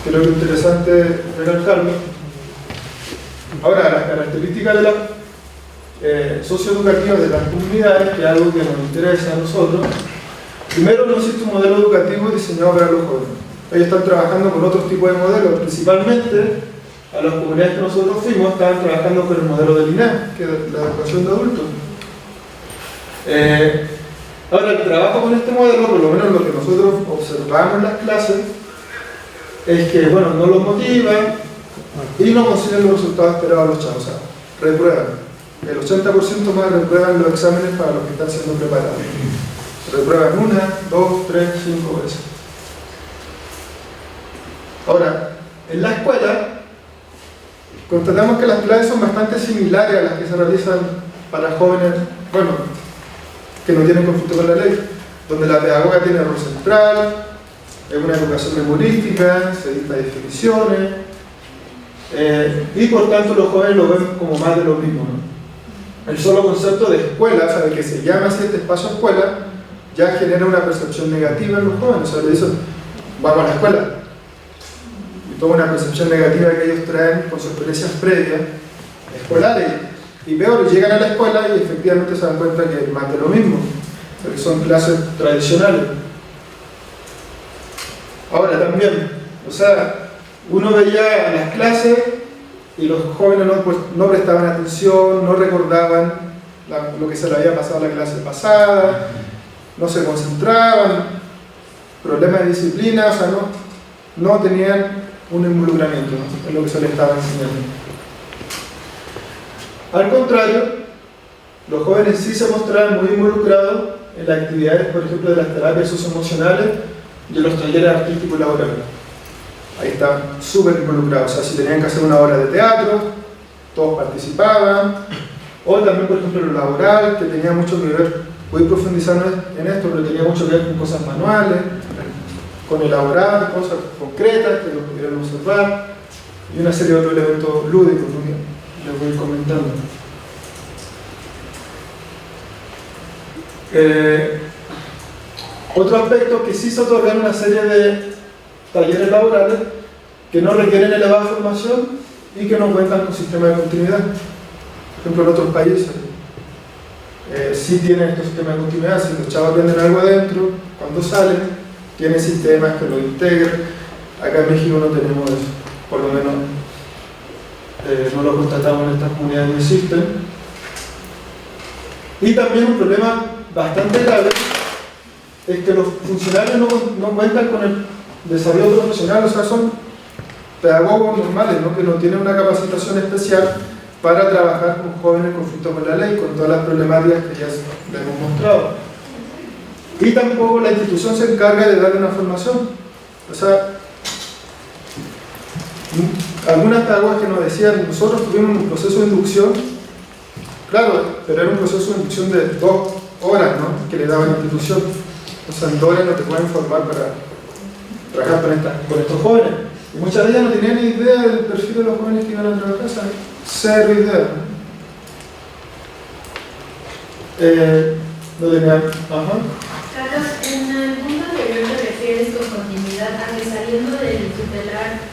creo que es interesante recalcarlo. Ahora, las características de la socioeducativa de las comunidades, que es algo que nos interesa a nosotros. Primero, no existe un modelo educativo diseñado para los jóvenes. Ellos están trabajando con otros tipos de modelos, principalmente a las comunidades que nosotros fuimos, estaban trabajando con el modelo del INEA, que es la educación de adultos. Ahora, el trabajo con este modelo, por lo menos lo que nosotros observamos en las clases, es que, bueno, no los motivan y no consiguen los resultados esperados los chavos, o sea, reprueban. El 80% más reprueban los exámenes para los que están siendo preparados. Reprueban 1, 2, 3, 5 veces. Ahora, en la escuela, constatamos que las clases son bastante similares a las que se realizan para jóvenes, bueno, que no tienen conflicto con la ley, donde la pedagoga tiene rol central, es una educación memorística, se dicta definiciones, y por tanto los jóvenes lo ven como más de lo mismo, ¿no? El solo concepto de escuela, o sea, de que se llama así este espacio escuela, ya genera una percepción negativa en los jóvenes. O sea, le dicen, vamos a la escuela. Y toda una percepción negativa que ellos traen por sus experiencias previas, escolares. Y peor, llegan a la escuela y efectivamente se dan cuenta que es más de lo mismo, porque son clases tradicionales. Ahora también, o sea, uno veía a las clases y los jóvenes no prestaban atención, no recordaban lo que se le había pasado en la clase pasada, no se concentraban, problemas de disciplina, o sea, no tenían un involucramiento, ¿no?, en lo que se les estaba enseñando. Al contrario, los jóvenes sí se mostraban muy involucrados en las actividades, por ejemplo, de las terapias socioemocionales y en los talleres artísticos y laborales. Ahí estaban súper involucrados, o sea, si tenían que hacer una obra de teatro, todos participaban, o también, por ejemplo, lo laboral, que tenía mucho que ver, voy profundizando en esto, pero tenía mucho que ver con cosas manuales, con elaborar cosas concretas que lo pudieran observar, y una serie de otros elementos lúdicos, ¿no?, que les voy comentando. Otro aspecto que sí se otorgan una serie de talleres laborales que no requieren elevada formación y que no cuentan con sistema de continuidad. Por ejemplo, en otros países sí tienen estos sistemas de continuidad. Si los chavos aprenden algo adentro, cuando salen, tienen sistemas que lo integran. Acá en México no tenemos eso, por lo menos no lo constatamos en estas comunidades, no existen. Y también un problema bastante grave es que los funcionarios no cuentan con el desarrollo profesional, o sea, son pedagogos normales, ¿no?, que no tienen una capacitación especial para trabajar con jóvenes en conflicto con la ley, con todas las problemáticas que ya les hemos mostrado. Y tampoco la institución se encarga de darle una formación. O sea, Algunas pedagogas que nos decían, nosotros tuvimos un proceso de inducción, claro, pero era un proceso de inducción de 2 horas, ¿no?, que le daba la institución. O sea, en 2 horas no te pueden formar para trabajar con estos jóvenes. Y muchas de ellas no tenían ni idea del perfil de los jóvenes que iban a trabajar, ¿sabes? Cero idea. No tenían. Ajá. Carlos, en el punto anterior te refieres con continuidad a que saliendo del tutelar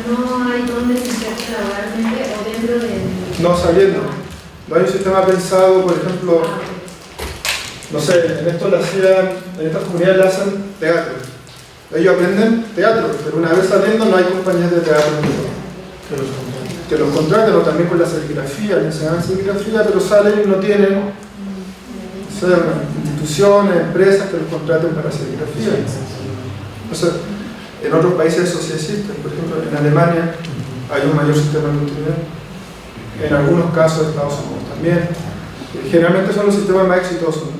no hay donde se inserte laboralmente o dentro del... No, saliendo. No hay un sistema pensado, por ejemplo, no sé, en estas comunidades le hacen teatro. Ellos aprenden teatro, pero una vez saliendo no hay compañías de teatro que los contraten, o también con la serigrafía, le enseñan serigrafía, pero salen y no tienen, o sea, instituciones, empresas que los contraten para serigrafía. O sea, en otros países eso sí existe. Por ejemplo, en Alemania hay un mayor sistema de continuidad. En algunos casos de Estados Unidos también. Generalmente son los sistemas más exitosos, ¿no?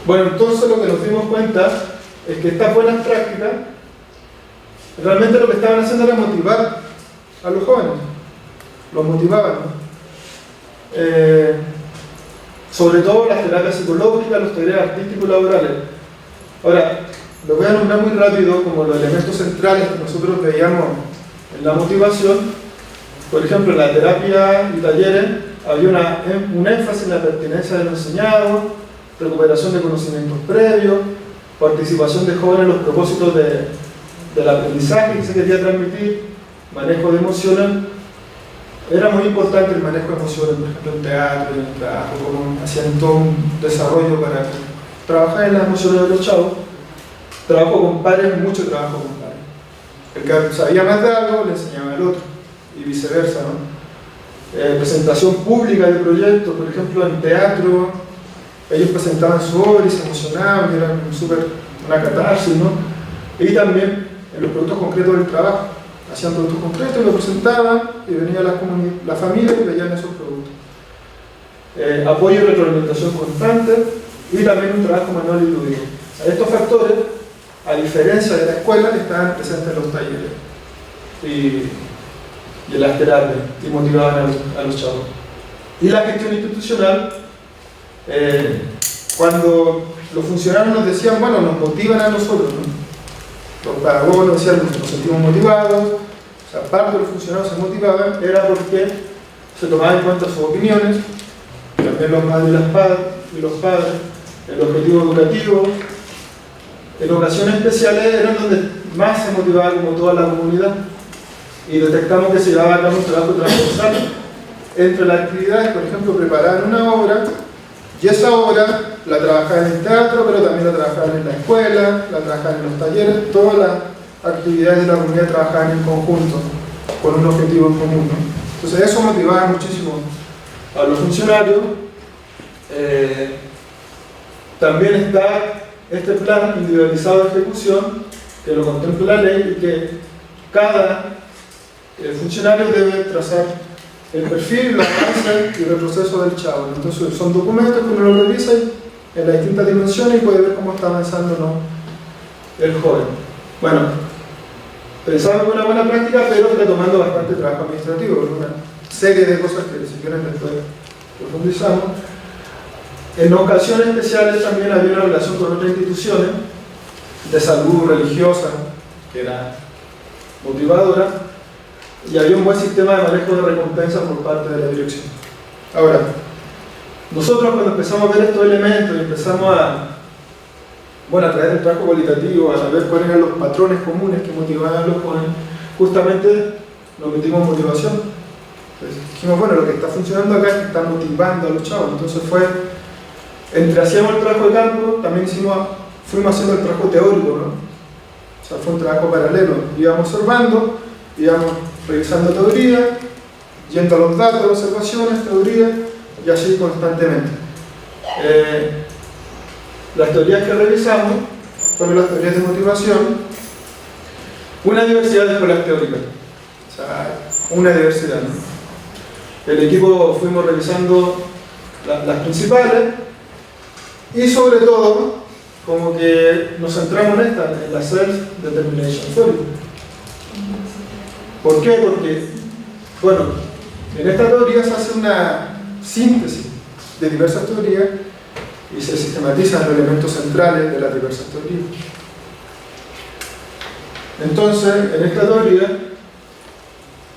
Bueno, entonces lo que nos dimos cuenta es que estas buenas prácticas realmente lo que estaban haciendo era motivar a los jóvenes. Los motivaban, ¿no? Sobre todo las terapias psicológicas, los talleres artísticos y laborales. Ahora, lo voy a nombrar muy rápido como los elementos centrales que nosotros veíamos en la motivación. Por ejemplo, en la terapia y talleres había un énfasis en la pertinencia de lo enseñado, recuperación de conocimientos previos, participación de jóvenes en los propósitos del aprendizaje que se quería transmitir, manejo de emociones. Era muy importante el manejo de emociones, por ejemplo, en teatro, en el trabajo, como hacían todo un desarrollo para trabajar en las emociones de los chavos. Trabajo con pares, mucho trabajo con pares. El que sabía más de algo le enseñaba al otro, y viceversa, ¿no? Presentación pública de proyectos, por ejemplo, en teatro, ellos presentaban su obra y se emocionaban, y era una catarsis, ¿no? Y también en los productos concretos del trabajo. Hacían productos concretos, lo presentaban y venía la familia y veían esos productos. Apoyo y retroalimentación constante y también un trabajo manual y lúdico. Estos factores, a diferencia de la escuela, estaban presentes en los talleres y en las terapias y motivaban a los chavos. Y la gestión institucional, cuando los funcionarios nos decían, bueno, nos motivan a nosotros, ¿no? Los pedagogos nos decían, nos sentimos motivados, o sea, parte de los funcionarios se motivaban, era porque se tomaban en cuenta sus opiniones, también los madres y los padres, el objetivo educativo. En ocasiones especiales eran donde más se motivaba como toda la comunidad, y detectamos que se llevaba a cabo un trabajo transversal entre las actividades. Por ejemplo, preparaban una obra, y esa obra la trabajaban en el teatro, pero también la trabajaban en la escuela, la trabajaban en los talleres. Todas las actividades de la comunidad trabajaban en conjunto, con un objetivo en común, ¿no? Entonces eso motivaba muchísimo a los funcionarios. También está este plan individualizado de ejecución, que lo contempla la ley, y que cada funcionario debe trazar el perfil, la avance y el retroceso del chavo. Entonces son documentos que uno lo revisa en las distintas dimensiones y puede ver cómo está avanzando, ¿no?, el joven. Bueno, pensamos en una buena práctica, pero retomando bastante trabajo administrativo, una serie de cosas que si quieren después profundizamos. En ocasiones especiales también había una relación con otras instituciones de salud religiosa, que era motivadora, y había un buen sistema de manejo de recompensas por parte de la dirección. Ahora, nosotros cuando empezamos a ver estos elementos y empezamos a través del trabajo cualitativo, a ver cuáles eran los patrones comunes que motivaban a los jóvenes, justamente nos metimos en motivación. Entonces dijimos, bueno, lo que está funcionando acá es que está motivando a los chavos. Entonces entre hacíamos el trabajo de campo, también fuimos haciendo el trabajo teórico, ¿no? O sea, fue un trabajo paralelo. Íbamos observando, íbamos revisando teoría, yendo a los datos, observaciones, teoría, y así constantemente. Las teorías que revisamos fueron las teorías de motivación, una diversidad de escuelas teóricas, o sea, una diversidad, ¿no? El equipo fuimos revisando las principales y sobre todo como que nos centramos en la Self-Determination Theory. ¿Por qué? Porque, bueno, en esta teoría se hace una síntesis de diversas teorías y se sistematizan los elementos centrales de las diversas teorías. Entonces, en esta teoría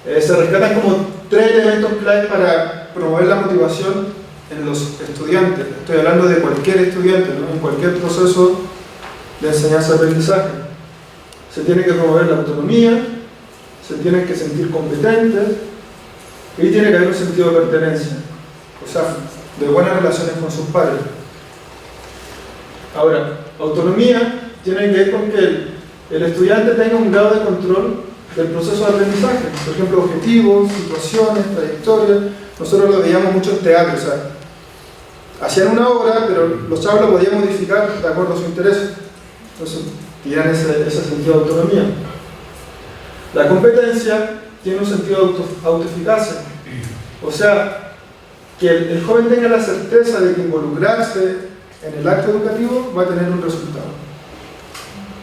se rescatan como 3 elementos claves para promover la motivación en los estudiantes. Estoy hablando de cualquier estudiante, ¿no? En cualquier proceso de enseñanza-aprendizaje. Se tiene que promover la autonomía, se tienen que sentir competentes y tiene que haber un sentido de pertenencia, o sea, de buenas relaciones con sus pares. Ahora, autonomía tiene que ver con que el estudiante tenga un grado de control del proceso de aprendizaje, por ejemplo, objetivos, situaciones, trayectorias. Nosotros lo veíamos mucho en teatro, o sea, hacían una obra, pero los chavos lo podían modificar de acuerdo a su interés. Entonces, tienen ese sentido de autonomía. La competencia tiene un sentido de autoeficacia, o sea, que el joven tenga la certeza de que involucrarse en el acto educativo va a tener un resultado.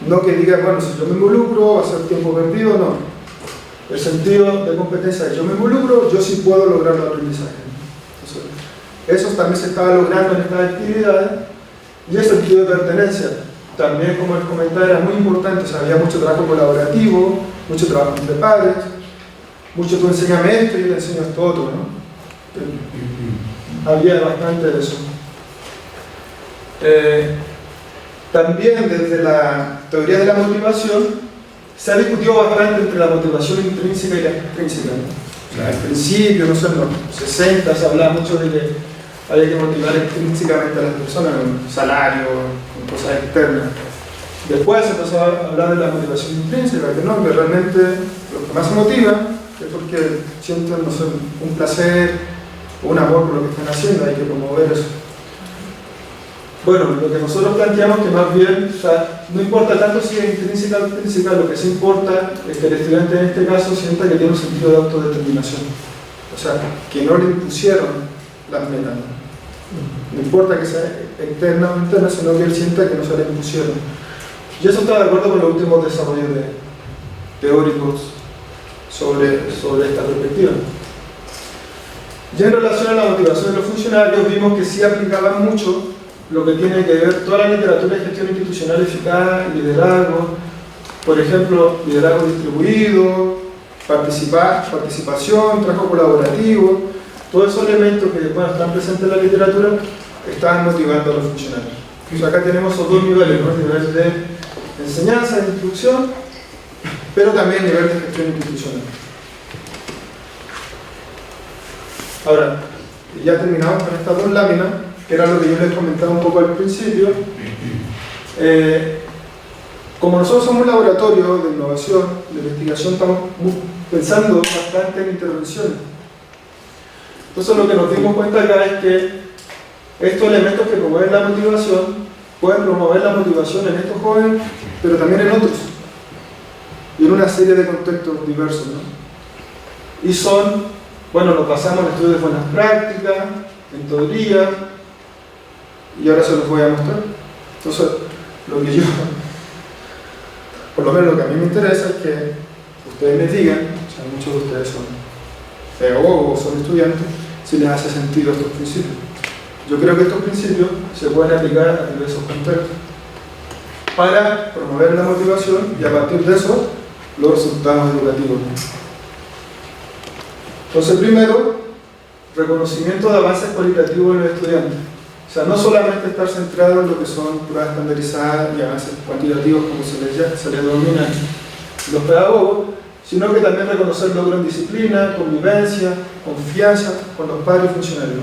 No que diga, bueno, si yo me involucro va a ser tiempo perdido, no. El sentido de competencia es: yo me involucro, yo sí puedo lograr el aprendizaje. Entonces, eso también se estaba logrando en estas actividades. Y el sentido de pertenencia también, como les comentaba, era muy importante. O sea, había mucho trabajo colaborativo, mucho trabajo entre pares, mucho tú enséñame esto y yo te enseño esto otro, ¿no? Había bastante de eso. También desde la teoría de la motivación se ha discutido bastante entre la motivación intrínseca y la extrínseca, ¿no? O sea, al principio, no sé, en los 60 se hablaba mucho de que había que motivar intrínsecamente a las personas con salario, con cosas externas. Después se empezó a hablar de la motivación intrínseca, que no, que realmente lo que más se motiva es porque sienten, no sé, un placer o un amor por lo que están haciendo, hay que promover eso. Bueno, lo que nosotros planteamos que más bien, o sea, no importa tanto si es intrínseca o extrínseca, lo que sí importa es que el estudiante en este caso sienta que tiene un sentido de autodeterminación. O sea, que no le impusieron las metas. No importa que sea externa o interna, sino que él sienta que no se le impusieron. Y eso está de acuerdo con los últimos desarrollos teóricos sobre esta perspectiva. Ya en relación a la motivación de los funcionarios, vimos que sí aplicaban mucho lo que tiene que ver toda la literatura de gestión institucional eficaz, liderazgo, por ejemplo, liderazgo distribuido, participación, trabajo colaborativo, todos esos elementos que bueno, están presentes en la literatura están motivando a los funcionarios. Entonces acá tenemos esos 2 niveles, ¿no? El nivel de enseñanza, de instrucción, pero también el nivel de gestión institucional. Ahora, ya terminamos con estas 2 láminas, que era lo que yo les comentaba un poco al principio. Como nosotros somos un laboratorio de innovación, de investigación, estamos pensando bastante en intervenciones. Entonces lo que nos dimos cuenta acá es que estos elementos que promueven la motivación pueden promover la motivación en estos jóvenes, pero también en otros, y en una serie de contextos diversos, ¿no? Y son, bueno, nos pasamos al estudio de buenas prácticas, en teoría, y ahora se los voy a mostrar. Entonces, lo que yo, por lo menos lo que a mí me interesa es que ustedes me digan, o sea, muchos de ustedes son pedagogos o son estudiantes, si les hace sentido estos principios. Yo creo que estos principios se pueden aplicar a diversos contextos para promover la motivación y a partir de eso los resultados educativos. Entonces, primero, reconocimiento de avances cualitativos en los estudiantes. O sea, no solamente estar centrado en lo que son pruebas estandarizadas y avances cuantitativos, como se les denomina los pedagogos, sino que también reconocer logro en disciplina, convivencia, confianza con los padres y funcionarios.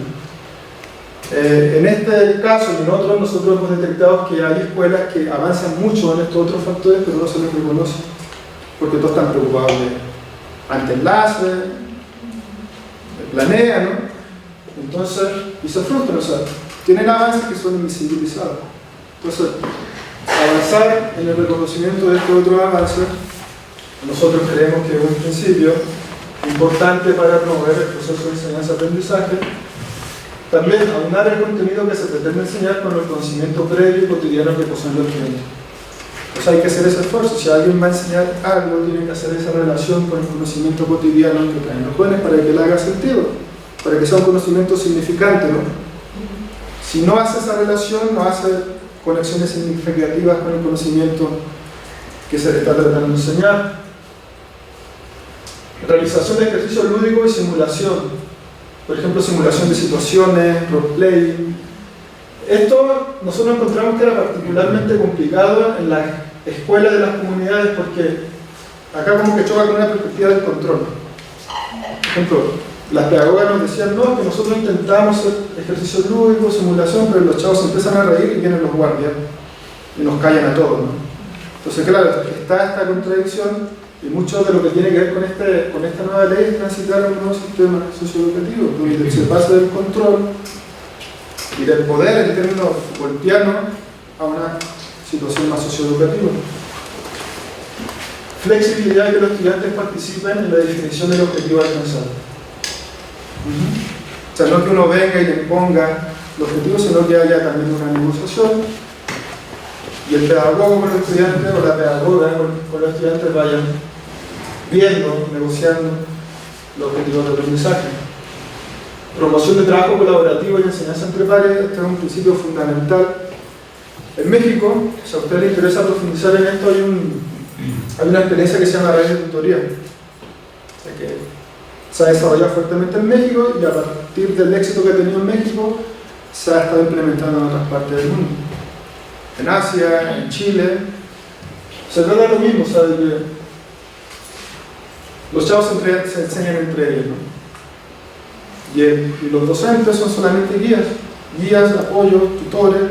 En este caso y en otros, nosotros hemos detectado que hay escuelas que avanzan mucho en estos otros factores, pero no se les reconoce, porque todos están preocupados ante enlaces, planean, ¿no? Entonces, y se frustran, o sea, tienen avances que son invisibilizados. Entonces, avanzar en el reconocimiento de estos otros avances, nosotros creemos que es un principio importante para promover el proceso de enseñanza-aprendizaje También aunar el contenido que se pretende enseñar con el conocimiento previo y cotidiano que poseen los estudiantes. O sea, hay que hacer ese esfuerzo. Si alguien va a enseñar algo, tiene que hacer esa relación con el conocimiento cotidiano que traen los jóvenes para que le haga sentido, para que sea un conocimiento significante, ¿no? Si no hace esa relación, no hace conexiones significativas con el conocimiento que se le está tratando de enseñar. Realización de ejercicios lúdicos y simulación. Por ejemplo, simulación de situaciones, roleplay. Esto nosotros encontramos que era particularmente complicado en las escuelas de las comunidades porque acá como que choca con una perspectiva del control. Por ejemplo, las pedagogas nos decían, no, que nosotros intentamos hacer ejercicios lúdicos, simulación, pero los chavos se empiezan a reír y vienen los guardias y nos callan a todos, ¿no? Entonces, claro, está esta contradicción y mucho de lo que tiene que ver con esta nueva ley es transitar a un nuevo sistema socioeducativo, donde se pasa del control y del poder en términos golpeanos a una situación más socioeducativa. Flexibilidad, que los estudiantes participen en la definición del objetivo alcanzado. O sea, no que uno venga y le imponga el objetivo, sino que haya también una negociación y el pedagogo con los estudiantes o la pedagoga con los estudiantes vayan viendo, negociando los objetivos de aprendizaje. Promoción de trabajo colaborativo y enseñanza entre pares, este es un principio fundamental. En México, si a usted le interesa profundizar en esto, hay una experiencia que se llama red de tutoría, o sea, que se ha desarrollado fuertemente en México y a partir del éxito que ha tenido en México se ha estado implementando en otras partes del mundo, en Asia, en Chile. Se trata de lo mismo, o sea, de que los chavos se enseñan entre ellos, ¿no? Y los docentes son solamente guías, apoyo, tutores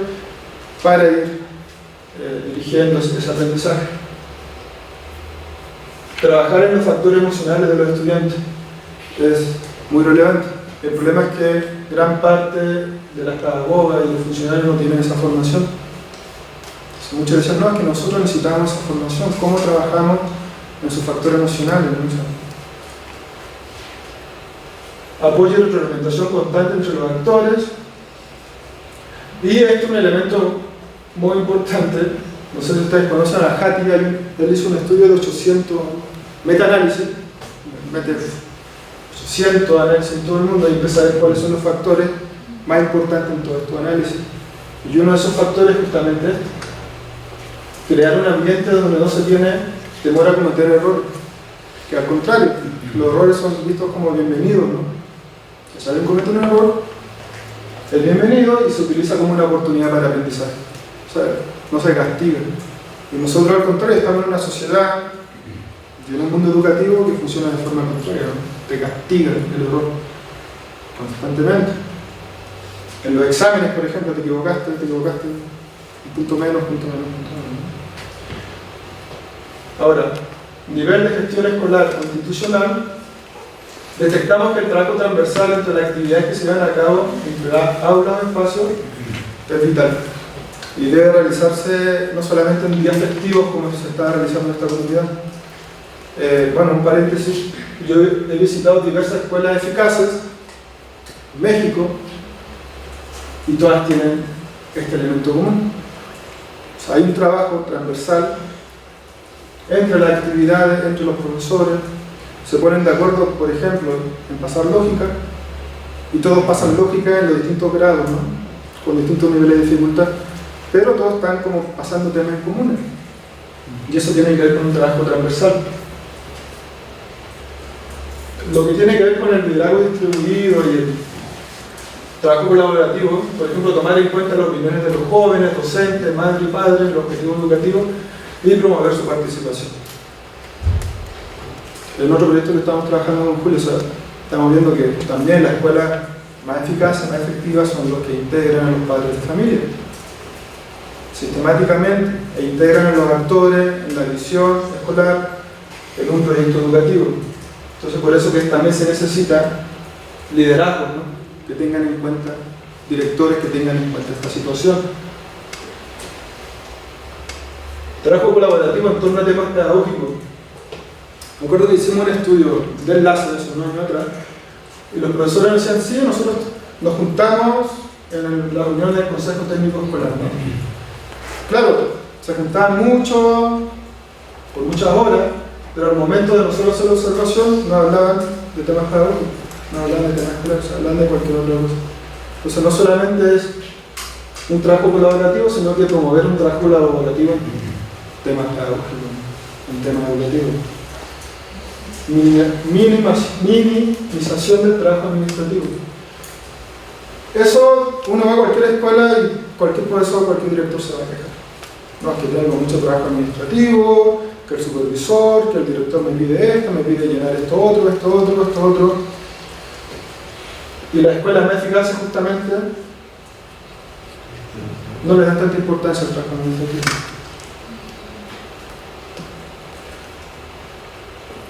para ir dirigiendo ese aprendizaje. Trabajar en los factores emocionales de los estudiantes es muy relevante. El problema es que gran parte de las pedagogas y los funcionarios no tienen esa formación. Muchos dicen, no, es que nosotros necesitamos esa formación. ¿Cómo trabajamos en sus factores emocionales? Apoyo y retroalimentación constante entre los actores. Y esto es un elemento muy importante. No sé si ustedes conocen a Hattie, él hizo un estudio de 800 meta-análisis, 800 análisis en todo el mundo y empieza a ver cuáles son los factores más importantes en todo este análisis. Y uno de esos factores es justamente este: crear un ambiente donde no se tiene temor a cometer errores, que al contrario, los errores son vistos como bienvenidos, ¿no? Si alguien comete un error, es bienvenido y se utiliza como una oportunidad para aprendizaje. O sea, no se castiga. Y nosotros al contrario estamos en una sociedad y en un mundo educativo que funciona de forma contraria, ¿no? Te castiga el error constantemente. En los exámenes, por ejemplo, te equivocaste, un punto menos. Ahora, nivel de gestión escolar o institucional, detectamos que el trabajo transversal entre las actividades que se llevan a cabo entre aulas o espacios es vital y debe realizarse no solamente en días festivos como se está realizando en esta comunidad. Bueno, un paréntesis, yo he visitado diversas escuelas eficaces en México y todas tienen este elemento común. O sea, hay un trabajo transversal entre las actividades, entre los profesores, se ponen de acuerdo, por ejemplo, en pasar lógica, y todos pasan lógica en los distintos grados, ¿no? Con distintos niveles de dificultad, pero todos están como pasando temas comunes, y eso tiene que ver con un trabajo transversal. Lo que tiene que ver con el liderazgo distribuido y el trabajo colaborativo, por ejemplo, tomar en cuenta las opiniones de los jóvenes, docentes, madres y padres, los objetivos educativos, y promover su participación. En otro proyecto que estamos trabajando con Julio, o sea, estamos viendo que también las escuelas más eficaces, más efectivas son los que integran a los padres de familia sistemáticamente e integran a los actores en la visión escolar en un proyecto educativo. Entonces, por eso que también se necesita liderazgos, ¿no? Que tengan en cuenta, directores que tengan en cuenta esta situación. Trabajo colaborativo en torno a temas pedagógicos. Me acuerdo que hicimos un estudio de enlace de esos, ¿no? Y los profesores nos decían, sí, nosotros nos juntamos en la reunión del Consejo Técnico Escolar, ¿no? Claro, se juntaban mucho, por muchas horas, pero al momento de nosotros hacer la observación no hablaban de temas pedagógicos, no hablaban de temas escolares, hablaban de cualquier otra cosa. Entonces no solamente es un trabajo colaborativo, sino que promover un trabajo colaborativo en temas pedagógicos, en temas educativos. Minimización del trabajo administrativo. Eso uno va a cualquier escuela y cualquier profesor, cualquier director se va a quejar. No, es que tengo mucho trabajo administrativo, que el supervisor, que el director me pide esto, me pide llenar esto otro. Y las escuelas más eficaces justamente no les dan tanta importancia al trabajo administrativo.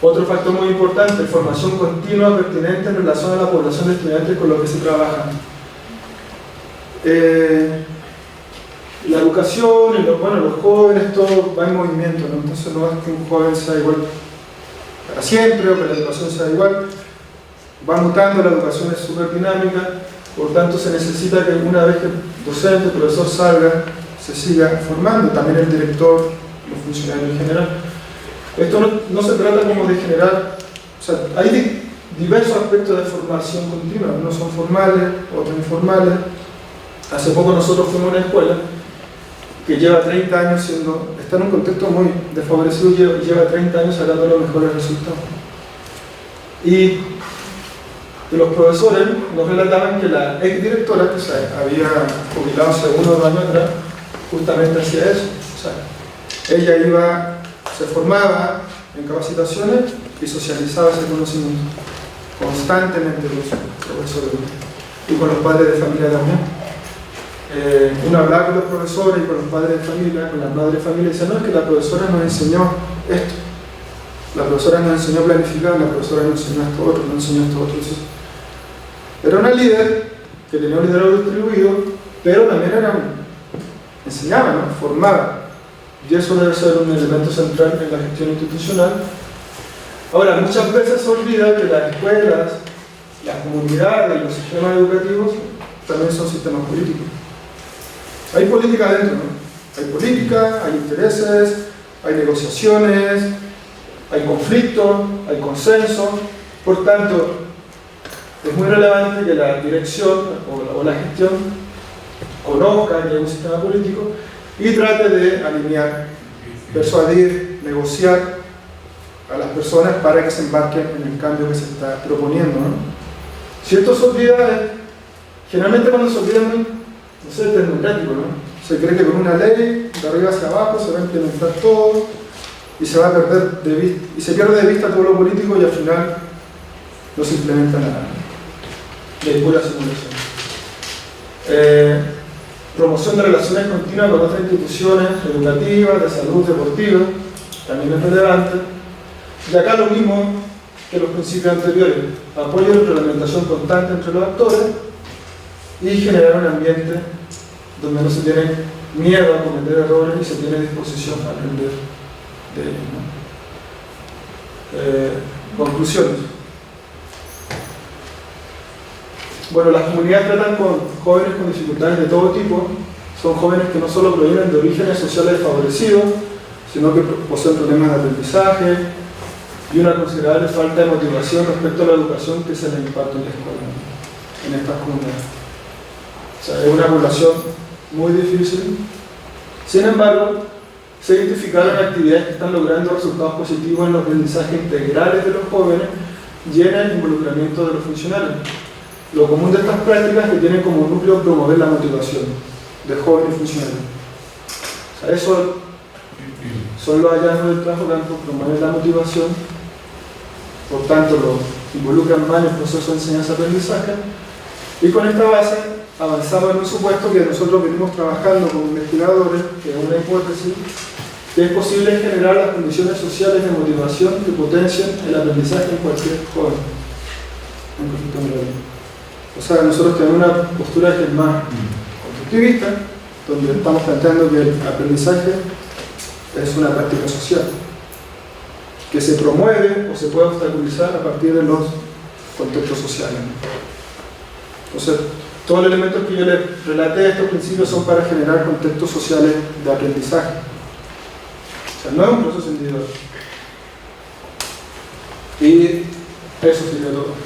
Otro factor muy importante, formación continua pertinente en relación a la población de estudiantes con los que se trabaja. La educación, los jóvenes, todo va en movimiento, ¿no? Entonces no es que un joven sea igual para siempre o que la educación sea igual. Va mutando, la educación es súper dinámica, por tanto se necesita que una vez que el docente, el profesor salga, se siga formando, también el director, los funcionarios en general. Esto no se trata como de generar, o sea, hay diversos aspectos de formación continua, unos son formales, otros informales. Hace poco nosotros fuimos a una escuela que lleva 30 años está en un contexto muy desfavorecido y lleva 30 años sacando los mejores resultados. Y los profesores nos relataban que la exdirectora, que había jubilado hace 1 o 2 años atrás, justamente hacía eso. O sea, ella se formaba en capacitaciones y socializaba ese conocimiento constantemente con los profesores y con los padres de familia también. Uno hablaba con los profesores y con los padres de familia, con las madres de familia, y decía, no, es que la profesora nos enseñó esto, la profesora nos enseñó a planificar, la profesora nos enseñó esto otro, nos enseñó esto otro. Era una líder que tenía un liderazgo distribuido, pero también enseñaba, ¿no? Formaba. Y eso debe ser un elemento central en la gestión institucional. Ahora, muchas veces se olvida que las escuelas, las comunidades y los sistemas educativos también son sistemas políticos. Hay política dentro, ¿no? Hay política, hay intereses, hay negociaciones, hay conflictos, hay consenso. Por tanto, es muy relevante que la dirección o la gestión conozca que hay un sistema político y trate de alinear, persuadir, negociar a las personas para que se embarquen en el cambio que se está proponiendo, ¿no? Si esto se olvida, generalmente cuando se olvida no sé, tecnocrático, ¿no? Se cree que con una ley, de arriba hacia abajo, se va a implementar todo y se va a perder de vista, y se pierde de vista todo lo político y al final no se implementa nada. Y hay pura simulación. Promoción de relaciones continuas con otras instituciones educativas, de salud, deportiva, también es relevante. Y acá lo mismo que los principios anteriores, apoyo y retroalimentación constante entre los actores y generar un ambiente donde no se tiene miedo a cometer errores y se tiene disposición a aprender de ellos, ¿no? Conclusiones. Bueno, las comunidades tratan con jóvenes con dificultades de todo tipo. Son jóvenes que no solo provienen de orígenes sociales desfavorecidos, sino que poseen problemas de aprendizaje y una considerable falta de motivación respecto a la educación que se les imparte en la escuela, en estas comunidades. O sea, es una población muy difícil. Sin embargo, se identificaron actividades que están logrando resultados positivos en los aprendizajes integrales de los jóvenes y en el involucramiento de los funcionarios. Lo común de estas prácticas es que tienen como núcleo promover la motivación de jóvenes y funcionarios. O sea, eso son los hallazgos del trabajo campo, promover la motivación, por tanto lo involucran más en el proceso de enseñanza-aprendizaje, y con esta base avanzamos en un supuesto que nosotros venimos trabajando como investigadores, que es una hipótesis, que es posible generar las condiciones sociales de motivación que potencian el aprendizaje en cualquier joven. O sea, nosotros tenemos una postura que es más constructivista, donde estamos planteando que el aprendizaje es una práctica social, que se promueve o se puede obstaculizar a partir de los contextos sociales. Entonces, todos los elementos que yo les relaté de estos principios son para generar contextos sociales de aprendizaje. O sea, no es un proceso individual. Y eso sería todo.